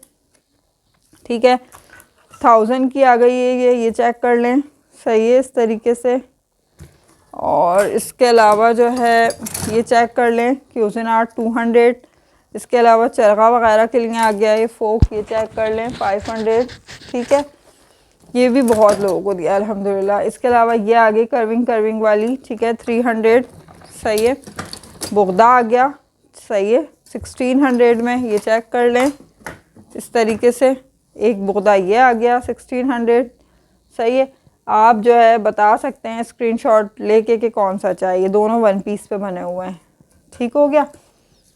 ठीक है। 1000 की आ गई है ये चेक कर लें, सही है, इस तरीके से। और इसके अलावा जो है ये चेक कर लें, क्यूज़िनआर्ट 200। इसके अलावा चरखा वगैरह के लिए आ गया ये फोक, ये चेक कर लें 500, ठीक है। ये भी बहुत लोगों को दिया अल्हम्दुलिल्लाह। इसके अलावा ये आ गई कर्विंग वाली, ठीक है, 300, सही है। बुगदा आ गया, सही है, 1600 में, ये चेक कर लें इस तरीके से। एक बुगदा ये आ गया 1600, सही है। आप जो है बता सकते हैं स्क्रीनशॉट लेके कि कौन सा चाहिए, दोनों 1 पीस पे बने हुए हैं, ठीक हो गया।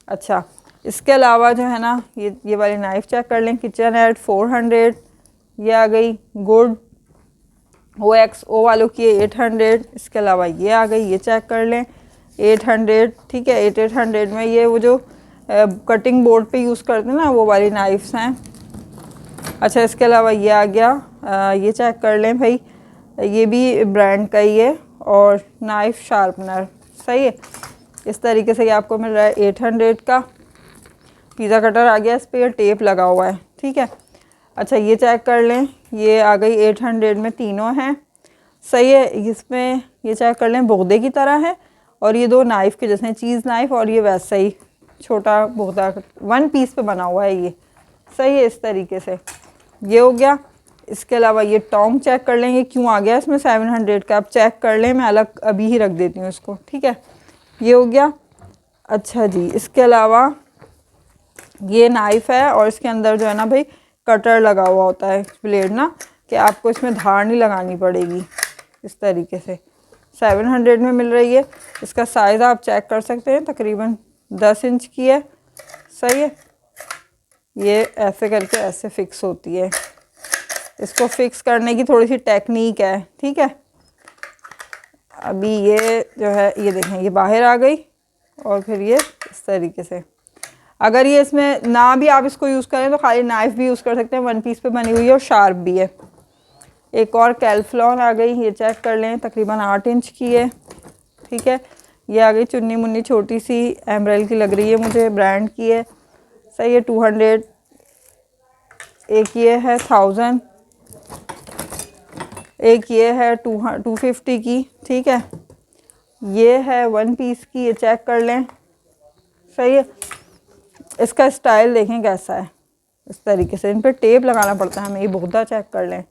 अच्छा, इसके अलावा जो है ना ये वाली नाइफ़ चेक कर लें, किचन एड 400, ये आ गई। गुड OXO वालों की 800। इसके अलावा ये आ गई, ये चेक कर लें 800, ठीक है। 800 में ये वो जो कटिंग बोर्ड पे यूज़ करते हैं ना वो वाली नाइफ्स हैं। अच्छा, इसके अलावा ये आ गया, ये चेक कर लें भाई, ये भी ब्रांड का ही है, और नाइफ़ शार्पनर, सही है। इस तरीके से ये आपको मिल रहा है 800 का। पिज़्ज़ा कटर आ गया, इस पर टेप लगा हुआ है, ठीक है। अच्छा, ये चेक कर लें, ये आ गई 800 में, तीनों हैं, सही है। इसमें ये चेक कर लें, बुगदे की तरह है, और ये 2 नाइफ़ के जैसे चीज़ नाइफ़, और ये वैसा ही छोटा बुगदा 1 पीस पे बना हुआ है ये, सही है, इस तरीके से ये हो गया। इसके अलावा ये टोंग चेक कर लेंगे क्यों आ गया इसमें 700 का, आप चेक कर लें, मैं अलग अभी ही रख देती हूँ इसको, ठीक है। ये हो गया। अच्छा जी, इसके अलावा ये नाइफ़ है और इसके अंदर जो है ना भाई कटर लगा हुआ होता है, ब्लेड ना, कि आपको इसमें धार नहीं लगानी पड़ेगी। इस तरीके से 700 में मिल रही है। इसका साइज़ आप चेक कर सकते हैं, तकरीबन 10 इंच की है। सही है, ये ऐसे करके ऐसे फिक्स होती है। इसको फिक्स करने की थोड़ी सी टेक्निक है, ठीक है। अभी ये जो है ये देखें, ये बाहर आ गई और फिर ये इस तरीके से। अगर ये इसमें ना भी आप इसको यूज़ करें तो खाली नाइफ़ भी यूज़ कर सकते हैं, 1 पीस पे बनी हुई है और शार्प भी है। एक और कैल्फलॉन आ गई, ये चेक कर लें, तकरीबन 8 इंच की है, ठीक है। ये आ गई चुन्नी मुन्नी छोटी सी, एमरेल की लग रही है मुझे, ब्रांड की है। सही है, 200। एक ये है 1000, एक ये है 250 की, ठीक है। ये है 1 पीस की, ये चेक कर लें। सही है, इसका स्टाइल देखें कैसा है, इस तरीके से। इन पर टेप लगाना पड़ता है हमें। ये बहुता चेक कर लें,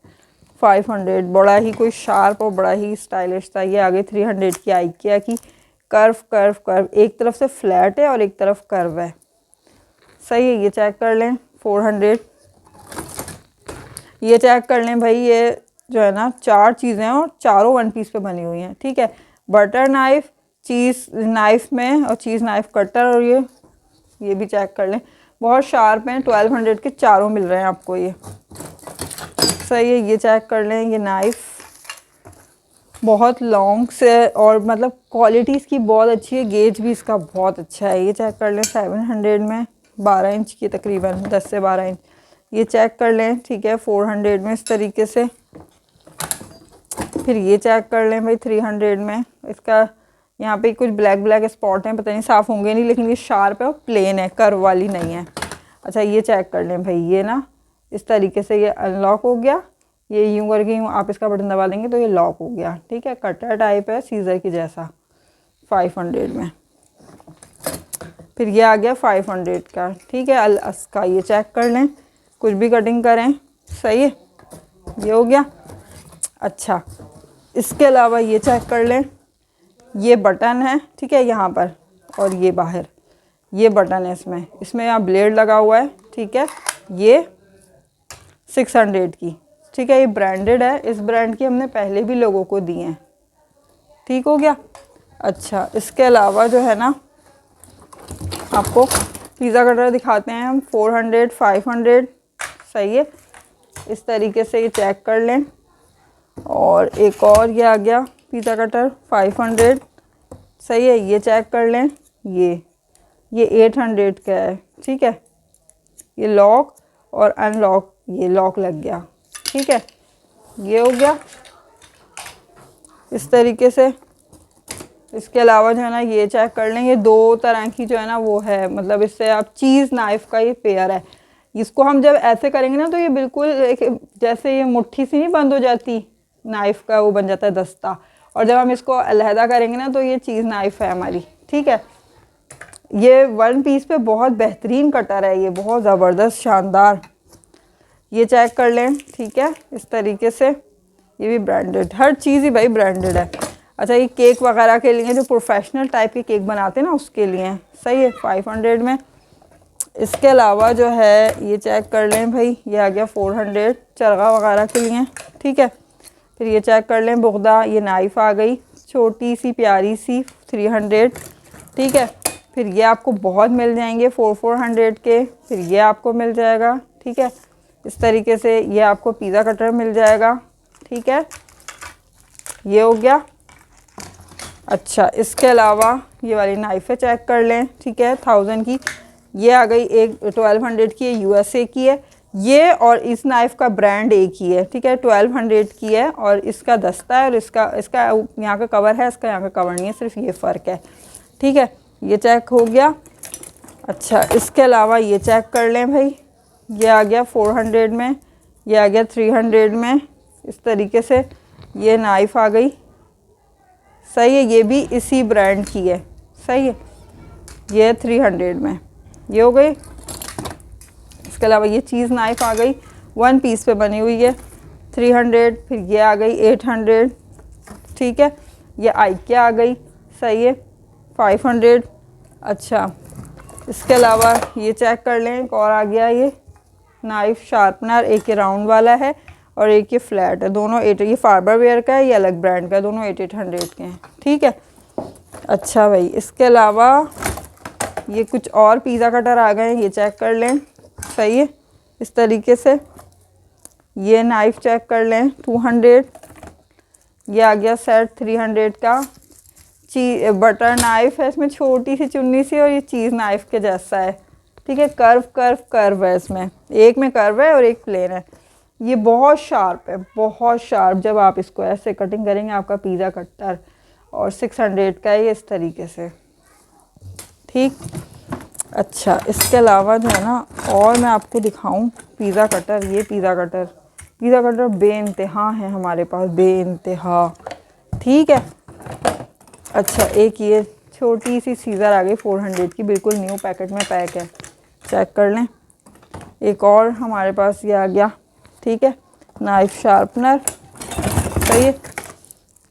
500, बड़ा ही कोई शार्प और बड़ा ही स्टाइलिश था। ये आगे 300 की आइकिया की, कर्व कर्व कर्व, एक तरफ से फ्लैट है और एक तरफ कर्व है। सही है, ये चेक कर लें, 400। ये चेक कर लें भाई, ये जो है ना 4 चीज़ें हैं और चारों 1 पीस पे बनी हुई हैं, ठीक है। बटर नाइफ़, चीज़ नाइफ़ में और चीज़ नाइफ़ कटर, और ये भी चेक कर लें, बहुत शार्प हैं। 1200 के चारों मिल रहे हैं आपको ये। सही है, ये चेक कर लें, ये नाइफ़ बहुत लॉन्ग से और मतलब क्वालिटी इसकी बहुत अच्छी है, गेज भी इसका बहुत अच्छा है। ये चेक कर लें 700 में, 12 इंच की तकरीबन, 10 से 12 इंच। ये चेक कर लें, ठीक है, 400 में इस तरीके से। फिर ये चेक कर लें भाई 300 में। इसका यहाँ पे कुछ ब्लैक ब्लैक स्पॉट हैं, पता नहीं साफ़ होंगे नहीं, लेकिन ये शार्प है और प्लेन है, कर्व वाली नहीं है। अच्छा, ये चेक कर लें भाई, ये ना इस तरीके से ये अनलॉक हो गया। ये यूँ करके यूँ आप इसका बटन दबा देंगे तो ये लॉक हो गया, ठीक है। कटर टाइप है, सीज़र की जैसा, 500 में। फिर ये आ गया 500 का, ठीक है, अल-अस का। ये चेक कर लें, कुछ भी कटिंग करें। सही है, ये हो गया। अच्छा, इसके अलावा ये चेक कर लें, ये बटन है, ठीक है, यहाँ पर, और ये बाहर ये बटन है इसमें यहाँ ब्लेड लगा हुआ है, ठीक है। ये 600 की, ठीक है, ये ब्रांडेड है। इस ब्रांड की हमने पहले भी लोगों को दी हैं, ठीक हो गया। अच्छा, इसके अलावा जो है ना आपको पिज़्ज़ा कटर दिखाते हैं हम, 400, 500। सही है, इस तरीके से ये चेक कर लें। और एक और ये आ गया पिज़्ज़ा कटर, 500। सही है, ये चेक कर लें, ये 800 का है, ठीक है। ये लॉक और अनलॉक, ये लॉक लग गया, ठीक है। ये हो गया इस तरीके से। इसके अलावा जो है ना ये चेक कर लें, ये 2 तरह की जो है ना वो है, मतलब इससे आप चीज़ नाइफ़ का ये पेयर है। इसको हम जब ऐसे करेंगे ना तो ये बिल्कुल एक जैसे ये मुट्ठी सी नहीं बंद हो जाती, नाइफ़ का वो बन जाता है दस्ता। और जब हम इसको अलहदा करेंगे ना तो ये चीज़ नाइफ़ है हमारी, ठीक है। ये 1 पीस पे बहुत बेहतरीन कटर है, ये बहुत ज़बरदस्त शानदार। ये चेक कर लें, ठीक है, इस तरीके से। ये भी ब्रांडेड, हर चीज़ ही भाई ब्रांडेड है। अच्छा, ये केक वगैरह के लिए, जो प्रोफेशनल टाइप के केक बनाते हैं ना उसके लिए। सही है, 500 में। इसके अलावा जो है ये चेक कर लें भाई, ये आ गया 400, चरगा वगैरह के लिए, ठीक है। फिर ये चेक कर लें बुगदा, ये नाइफ़ आ गई छोटी सी प्यारी सी, 300, ठीक है। फिर ये आपको बहुत मिल जाएंगे 400 के। फिर ये आपको मिल जाएगा, ठीक है, इस तरीके से। ये आपको पिज़्ज़ा कटर मिल जाएगा, ठीक है, ये हो गया। अच्छा, इसके अलावा ये वाली नाइफ़ें चेक कर लें, ठीक है, 1000 की। ये आ गई एक 1200 की है, USA की है ये, और इस नाइफ़ का ब्रांड एक ही है, ठीक है, 1200 की है। और इसका दस्ता है और इसका यहाँ का कवर है, इसका यहाँ का कवर नहीं है, सिर्फ ये फ़र्क है, ठीक है। ये चेक हो गया। अच्छा, इसके अलावा ये चेक कर लें भाई, ये आ गया 400 में, ये आ गया 300 में, इस तरीके से। ये नाइफ़ आ गई, सही है, ये भी इसी ब्रांड की है, सही है। ये 300 में, ये हो गई। इसके अलावा ये चीज़ नाइफ़ आ गई, 1 पीस पे बनी हुई है, 300। फिर ये आ गई 800, ठीक है। ये आइकिया आ गई, सही है, 500। अच्छा, इसके अलावा ये चेक कर लें, एक और आ गया ये नाइफ़ शार्पनर, एक ये राउंड वाला है और एक ये फ्लैट है, दोनों 8, ये फार्बर वेयर का है, ये अलग ब्रांड का है, दोनों 800 के हैं, ठीक है। अच्छा भाई, इसके अलावा ये कुछ और पिज़्ज़ा कटर आ गए हैं, ये चेक कर लें, सही है, इस तरीके से। ये नाइफ़ चेक कर लें, 200। ये आ गया सेट 300 का। बटर नाइफ़ है, इसमें छोटी सी चुन्नी सी और ये चीज़ नाइफ़ के जैसा है, ठीक है। कर्व है इसमें, एक में कर्व है और एक प्लेन है। ये बहुत शार्प है, बहुत शार्प। जब आप इसको ऐसे कटिंग करेंगे आपका पिज़्ज़ा कटर, और 600 का है ये, इस तरीके से, ठीक। अच्छा, इसके अलावा जो है ना, और मैं आपको दिखाऊं पिज़्ज़ा कटर, ये पिज़्ज़ा कटर बेइंतहा है हमारे पास, बेइंतहा, ठीक है। अच्छा, एक ये छोटी सी सीज़र आ गई 400 की, बिल्कुल न्यू पैकेट में पैक है, चेक कर लें। एक और हमारे पास ये आ गया, ठीक है, नाइफ़ शार्पनर, सही है।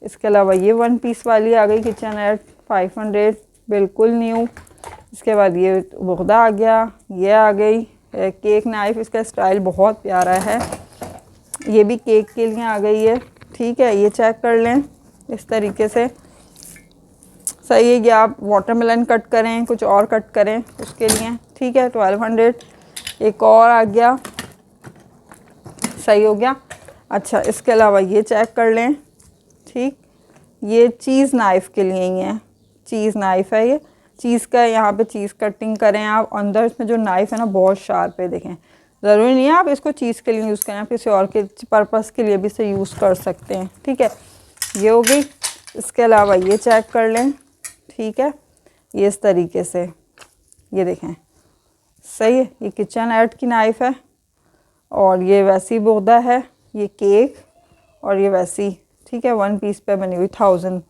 इसके अलावा ये 1 पीस वाली आ गई किचन एट 500, बिल्कुल न्यू। इसके बाद ये बुगदा आ गया, ये आ गई केक नाइफ़, इसका स्टाइल बहुत प्यारा है, ये भी केक के लिए आ गई है, ठीक है। ये चेक कर लें, इस तरीके से, सही है। ये आप वाटरमेलन कट करें, कुछ और कट करें उसके लिए, ठीक है, 1200। एक और आ गया, सही हो गया। अच्छा, इसके अलावा ये चेक कर लें, ठीक, ये चीज़ नाइफ़ के लिए ही है, चीज़ नाइफ़ है, ये चीज़ का, यहाँ पे चीज़ कटिंग करें आप, अंदर इसमें जो नाइफ़ है ना बहुत शार्प है, देखें। ज़रूरी नहीं है आप इसको चीज़ के लिए यूज़ करें, आप किसी और के पर्पज़ के लिए भी इसे यूज़ कर सकते हैं, ठीक है। ये हो गई। इसके अलावा ये चेक कर लें, ठीक है, ये इस तरीके से, ये देखें, सही है। ये किचन एड की नाइफ़ है, और ये वैसी बुगदा है, ये केक, और ये वैसी, ठीक है, 1 पीस पे बनी हुई 1000।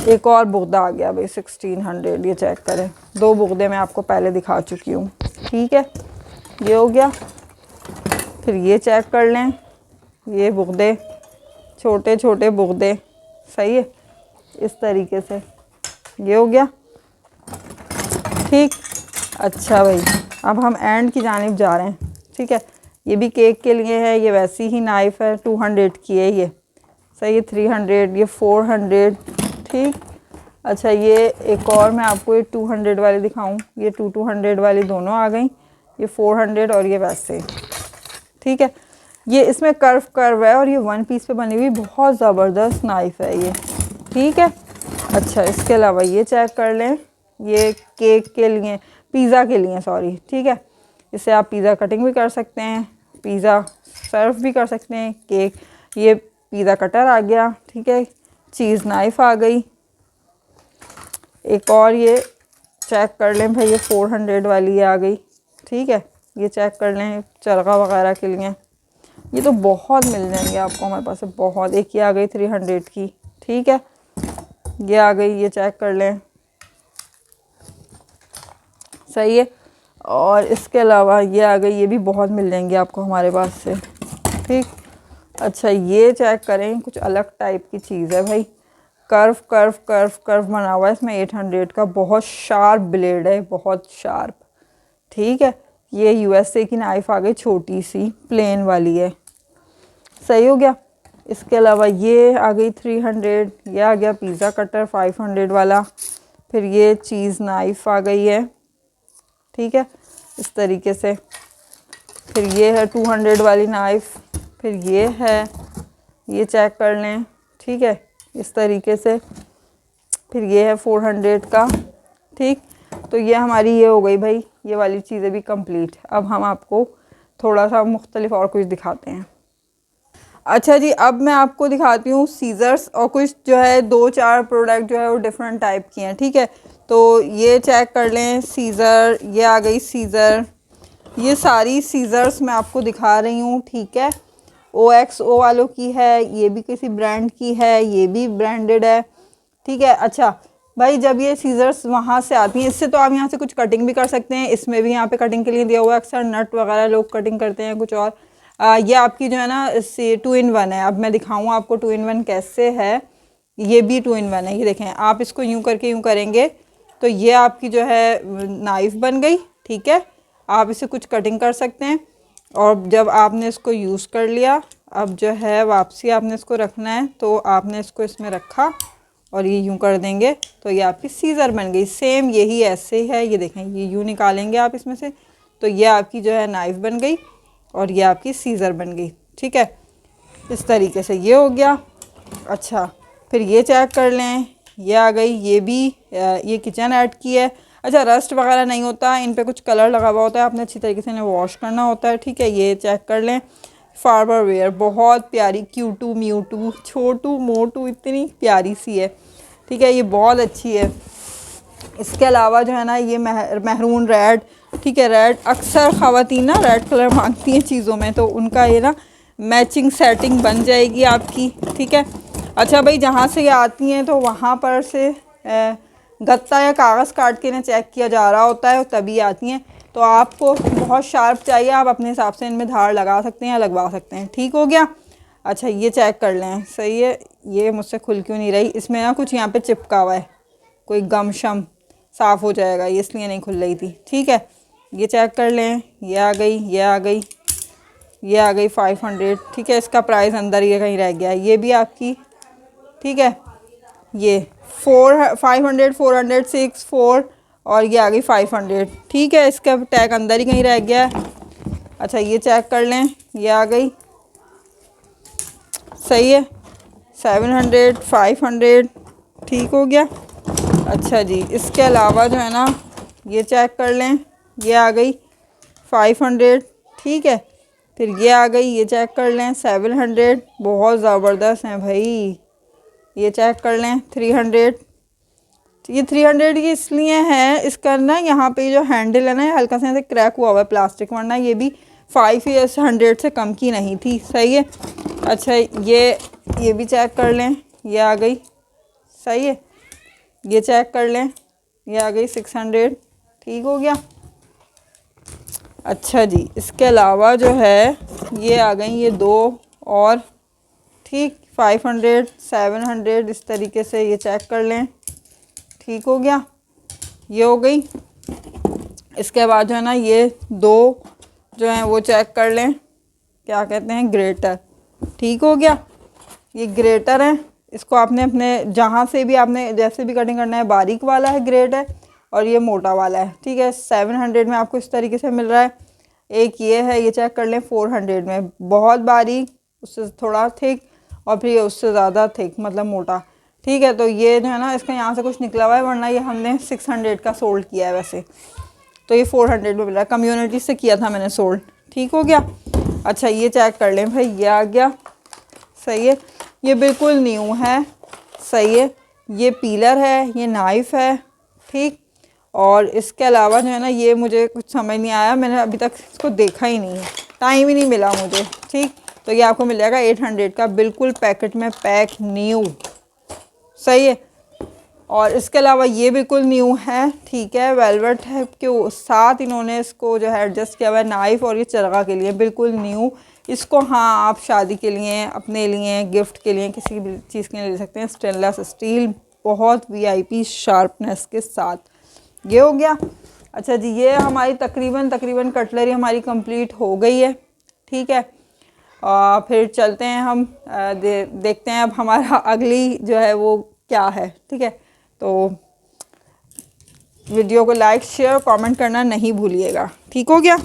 एक और बुगदा आ गया भाई 1600, ये चेक करें, 2 बुगदे मैं आपको पहले दिखा चुकी हूँ, ठीक है। ये हो गया। फिर ये चेक कर लें, ये बुगदे, छोटे छोटे बुगदे, सही है, इस तरीके से, ये हो गया, ठीक। अच्छा भाई, अब हम एंड की जानिब जा रहे हैं, ठीक है। ये भी केक के लिए है, ये वैसी ही नाइफ़ है, 200 की है ये, सही है, 300, ये 400, ठीक। अच्छा, ये एक और मैं आपको ये 200 वाली दिखाऊं, ये 200 वाली दोनों आ गई, ये 400 और ये वैसे, ठीक है। ये इसमें कर्व है और ये 1 पीस पे बनी हुई बहुत ज़बरदस्त नाइफ़ है ये, ठीक है। अच्छा, इसके अलावा ये चेक कर लें, ये केक के लिए, पिज़्ज़ा के लिए, सॉरी, ठीक है। इससे आप पिज़्ज़ा कटिंग भी कर सकते हैं, पिज़्ज़ा सर्व भी कर सकते हैं, केक। ये पिज़्ज़ा कटर आ गया, ठीक है, चीज़ नाइफ़ आ गई। एक और ये चेक कर लें भाई, ये 400 वाली ये आ गई, ठीक है। ये चेक कर लें चरखा वगैरह के लिए, ये तो बहुत मिल जाएंगे आपको हमारे पास, बहुत। एक ये आ गई 300 की, ठीक है, ये आ गई, ये चेक कर लें, सही है। और इसके अलावा ये आ गई, ये भी बहुत मिल जाएंगे आपको हमारे पास से, ठीक। अच्छा, ये चेक करें, कुछ अलग टाइप की चीज़ है भाई, कर्व बना हुआ है इसमें, 800 का, बहुत शार्प ब्लेड है, बहुत शार्प, ठीक है। ये USA की नाइफ़ आ गई, छोटी सी प्लेन वाली है, सही हो गया। इसके अलावा ये आ गई 300, ये आ गया पिज़्ज़ा कटर 500 वाला। फिर ये चीज़ नाइफ़ आ गई है, ठीक है, इस तरीके से। फिर ये है 200 वाली नाइफ़। फिर ये है, ये चेक कर लें, ठीक है, इस तरीके से। फिर ये है 400 का, ठीक। तो ये हमारी ये हो गई भाई, ये वाली चीज़ें भी कंप्लीट। अब हम आपको थोड़ा सा मुख्तलिफ और कुछ दिखाते हैं। अच्छा जी, अब मैं आपको दिखाती हूँ सीज़र्स, और कुछ जो है 2-4 प्रोडक्ट जो है वो डिफरेंट टाइप की हैं, ठीक है। तो ये चेक कर लें, सीज़र, ये आ गई सीज़र, ये सारी सीज़र्स मैं आपको दिखा रही हूँ, ठीक है। OXO वालों की है, ये भी किसी ब्रांड की है, ये भी ब्रांडेड है, ठीक है। अच्छा, भाई जब ये सीजर्स वहाँ से आती हैं, इससे तो आप यहाँ से कुछ कटिंग भी कर सकते हैं। इसमें भी यहाँ पे कटिंग के लिए दिया हुआ है, अक्सर नट वगैरह लोग कटिंग करते हैं कुछ और। ये आपकी जो है ना इससे 2 in 1 है। अब मैं दिखाऊँ आपको 2 in 1 कैसे है। ये भी 2 in 1 है, ये देखें। आप इसको यूँ करके यूँ करेंगे तो ये आपकी जो है नाइफ़ बन गई, ठीक है। आप इसे कुछ कटिंग कर सकते हैं। और जब आपने इसको यूज़ कर लिया, अब जो है वापसी आपने इसको रखना है, तो आपने इसको इसमें रखा और ये यूँ कर देंगे तो ये आपकी सीज़र बन गई। सेम यही ऐसे है, ये देखें, ये यूँ निकालेंगे आप इसमें से तो ये आपकी जो है नाइफ़ बन गई और ये आपकी सीज़र बन गई, ठीक है। इस तरीके से ये हो गया। अच्छा, फिर ये चेक कर लें, ये आ गई। ये भी ये किचन ऐड की है। अच्छा, रस्ट वगैरह नहीं होता, इन पे कुछ कलर लगा हुआ होता है, आपने अच्छी तरीके से इन्हें वॉश करना होता है, ठीक है। ये चेक कर लें। फार्बर वेयर बहुत प्यारी, क्यूटू म्यूटू छोटू मोटू इतनी प्यारी सी है, ठीक है। ये बहुत अच्छी है। इसके अलावा जो है ना ये महरून रेड, ठीक है। रेड अक्सर ख़वातीन ना रेड कलर मांगती हैं चीज़ों में, तो उनका ये ना मैचिंग सेटिंग बन जाएगी आपकी, ठीक है। अच्छा भाई, जहाँ से ये आती हैं तो वहाँ पर से गत्ता या कागज़ काट के इन्हें चेक किया जा रहा होता है, तभी आती हैं। तो आपको बहुत शार्प चाहिए, आप अपने हिसाब से इनमें धार लगा सकते हैं या लगवा सकते हैं, ठीक हो गया। अच्छा, ये चेक कर लें, सही है। ये मुझसे खुल क्यों नहीं रही, इसमें ना कुछ यहाँ पे चिपका हुआ है, कोई गम शम, साफ़ हो जाएगा, ये इसलिए नहीं खुल रही थी, ठीक है। ये चेक कर लें, ये आ गई, ये आ गई, ये आ गई 500, ठीक है। इसका प्राइस अंदर ही कहीं रह गया है। ये भी आपकी, ठीक है। ये 500 400 6 4 और ये आ गई 500, ठीक है। इसका टैग अंदर ही कहीं रह गया है। अच्छा, ये चेक कर लें, ये आ गई, सही है। 700 500, ठीक हो गया। अच्छा जी, इसके अलावा जो है ना ये चेक कर लें, ये आ गई 500, ठीक है। फिर ये आ गई, ये चेक कर लें 700, बहुत ज़बरदस्त हैं भाई। ये चेक कर लें 300, ये 300 की इसलिए है, इसका ना यहाँ पे जो हैंडल है ना हल्का सा क्रैक हुआ हुआ है प्लास्टिक, वरना ये भी 500 से कम की नहीं थी, सही है। अच्छा, ये भी चेक कर लें, ये आ गई, सही है। ये चेक कर लें, ये आ गई 600, ठीक हो गया। अच्छा जी, इसके अलावा जो है ये आ गई ये 2 और, ठीक, 500 700, इस तरीके से ये चेक कर लें, ठीक हो गया। ये हो गई। इसके बाद जो है ना ये 2 जो हैं वो चेक कर लें, क्या कहते हैं, ग्रेटर, ठीक हो गया। ये ग्रेटर है, इसको आपने अपने जहाँ से भी आपने जैसे भी कटिंग करना है, बारीक वाला है ग्रेट है और ये मोटा वाला है, ठीक है। 700 में आपको इस तरीके से मिल रहा है। एक ये है, ये चेक कर लें 400 में, बहुत बारीक, उससे थोड़ा थिक और फिर ये उससे ज़्यादा थिक, मतलब मोटा, ठीक है। तो ये जो है ना इसका यहाँ से कुछ निकला हुआ है, वरना ये हमने 600 का सोल्ड किया है वैसे, तो ये 400 में मिल रहा है, कम्युनिटी से किया था मैंने सोल्ड, ठीक हो गया। अच्छा, ये चेक कर लें भाई, ये आ गया, सही है। ये बिल्कुल न्यू है, सही है। ये पीलर है, ये नाइफ़ है, ठीक। और इसके अलावा जो है ना ये मुझे कुछ समझ नहीं आया, मैंने अभी तक इसको देखा ही नहीं है, टाइम ही नहीं मिला मुझे, ठीक। तो ये आपको मिल जाएगा 800 का, बिल्कुल पैकेट में पैक न्यू, सही है। और इसके अलावा ये बिल्कुल न्यू है, ठीक है। वेलवेट है के साथ इन्होंने इसको जो है एडजस्ट किया हुआ है, नाइफ़ और ये चरखा के लिए बिल्कुल न्यू। इसको हाँ आप शादी के लिए, अपने लिए, गिफ्ट के लिए, किसी भी चीज़ के लिए ले सकते हैं। स्टेनलेस स्टील, बहुत VIP शार्पनेस के साथ, ये हो गया। अच्छा जी, ये हमारी तकरीबन कटलरी हमारी कंप्लीट हो गई है, ठीक है। फिर चलते हैं हम देखते हैं अब हमारा अगली जो है वो क्या है, ठीक है। तो वीडियो को लाइक शेयर कमेंट करना नहीं भूलिएगा, ठीक हो गया।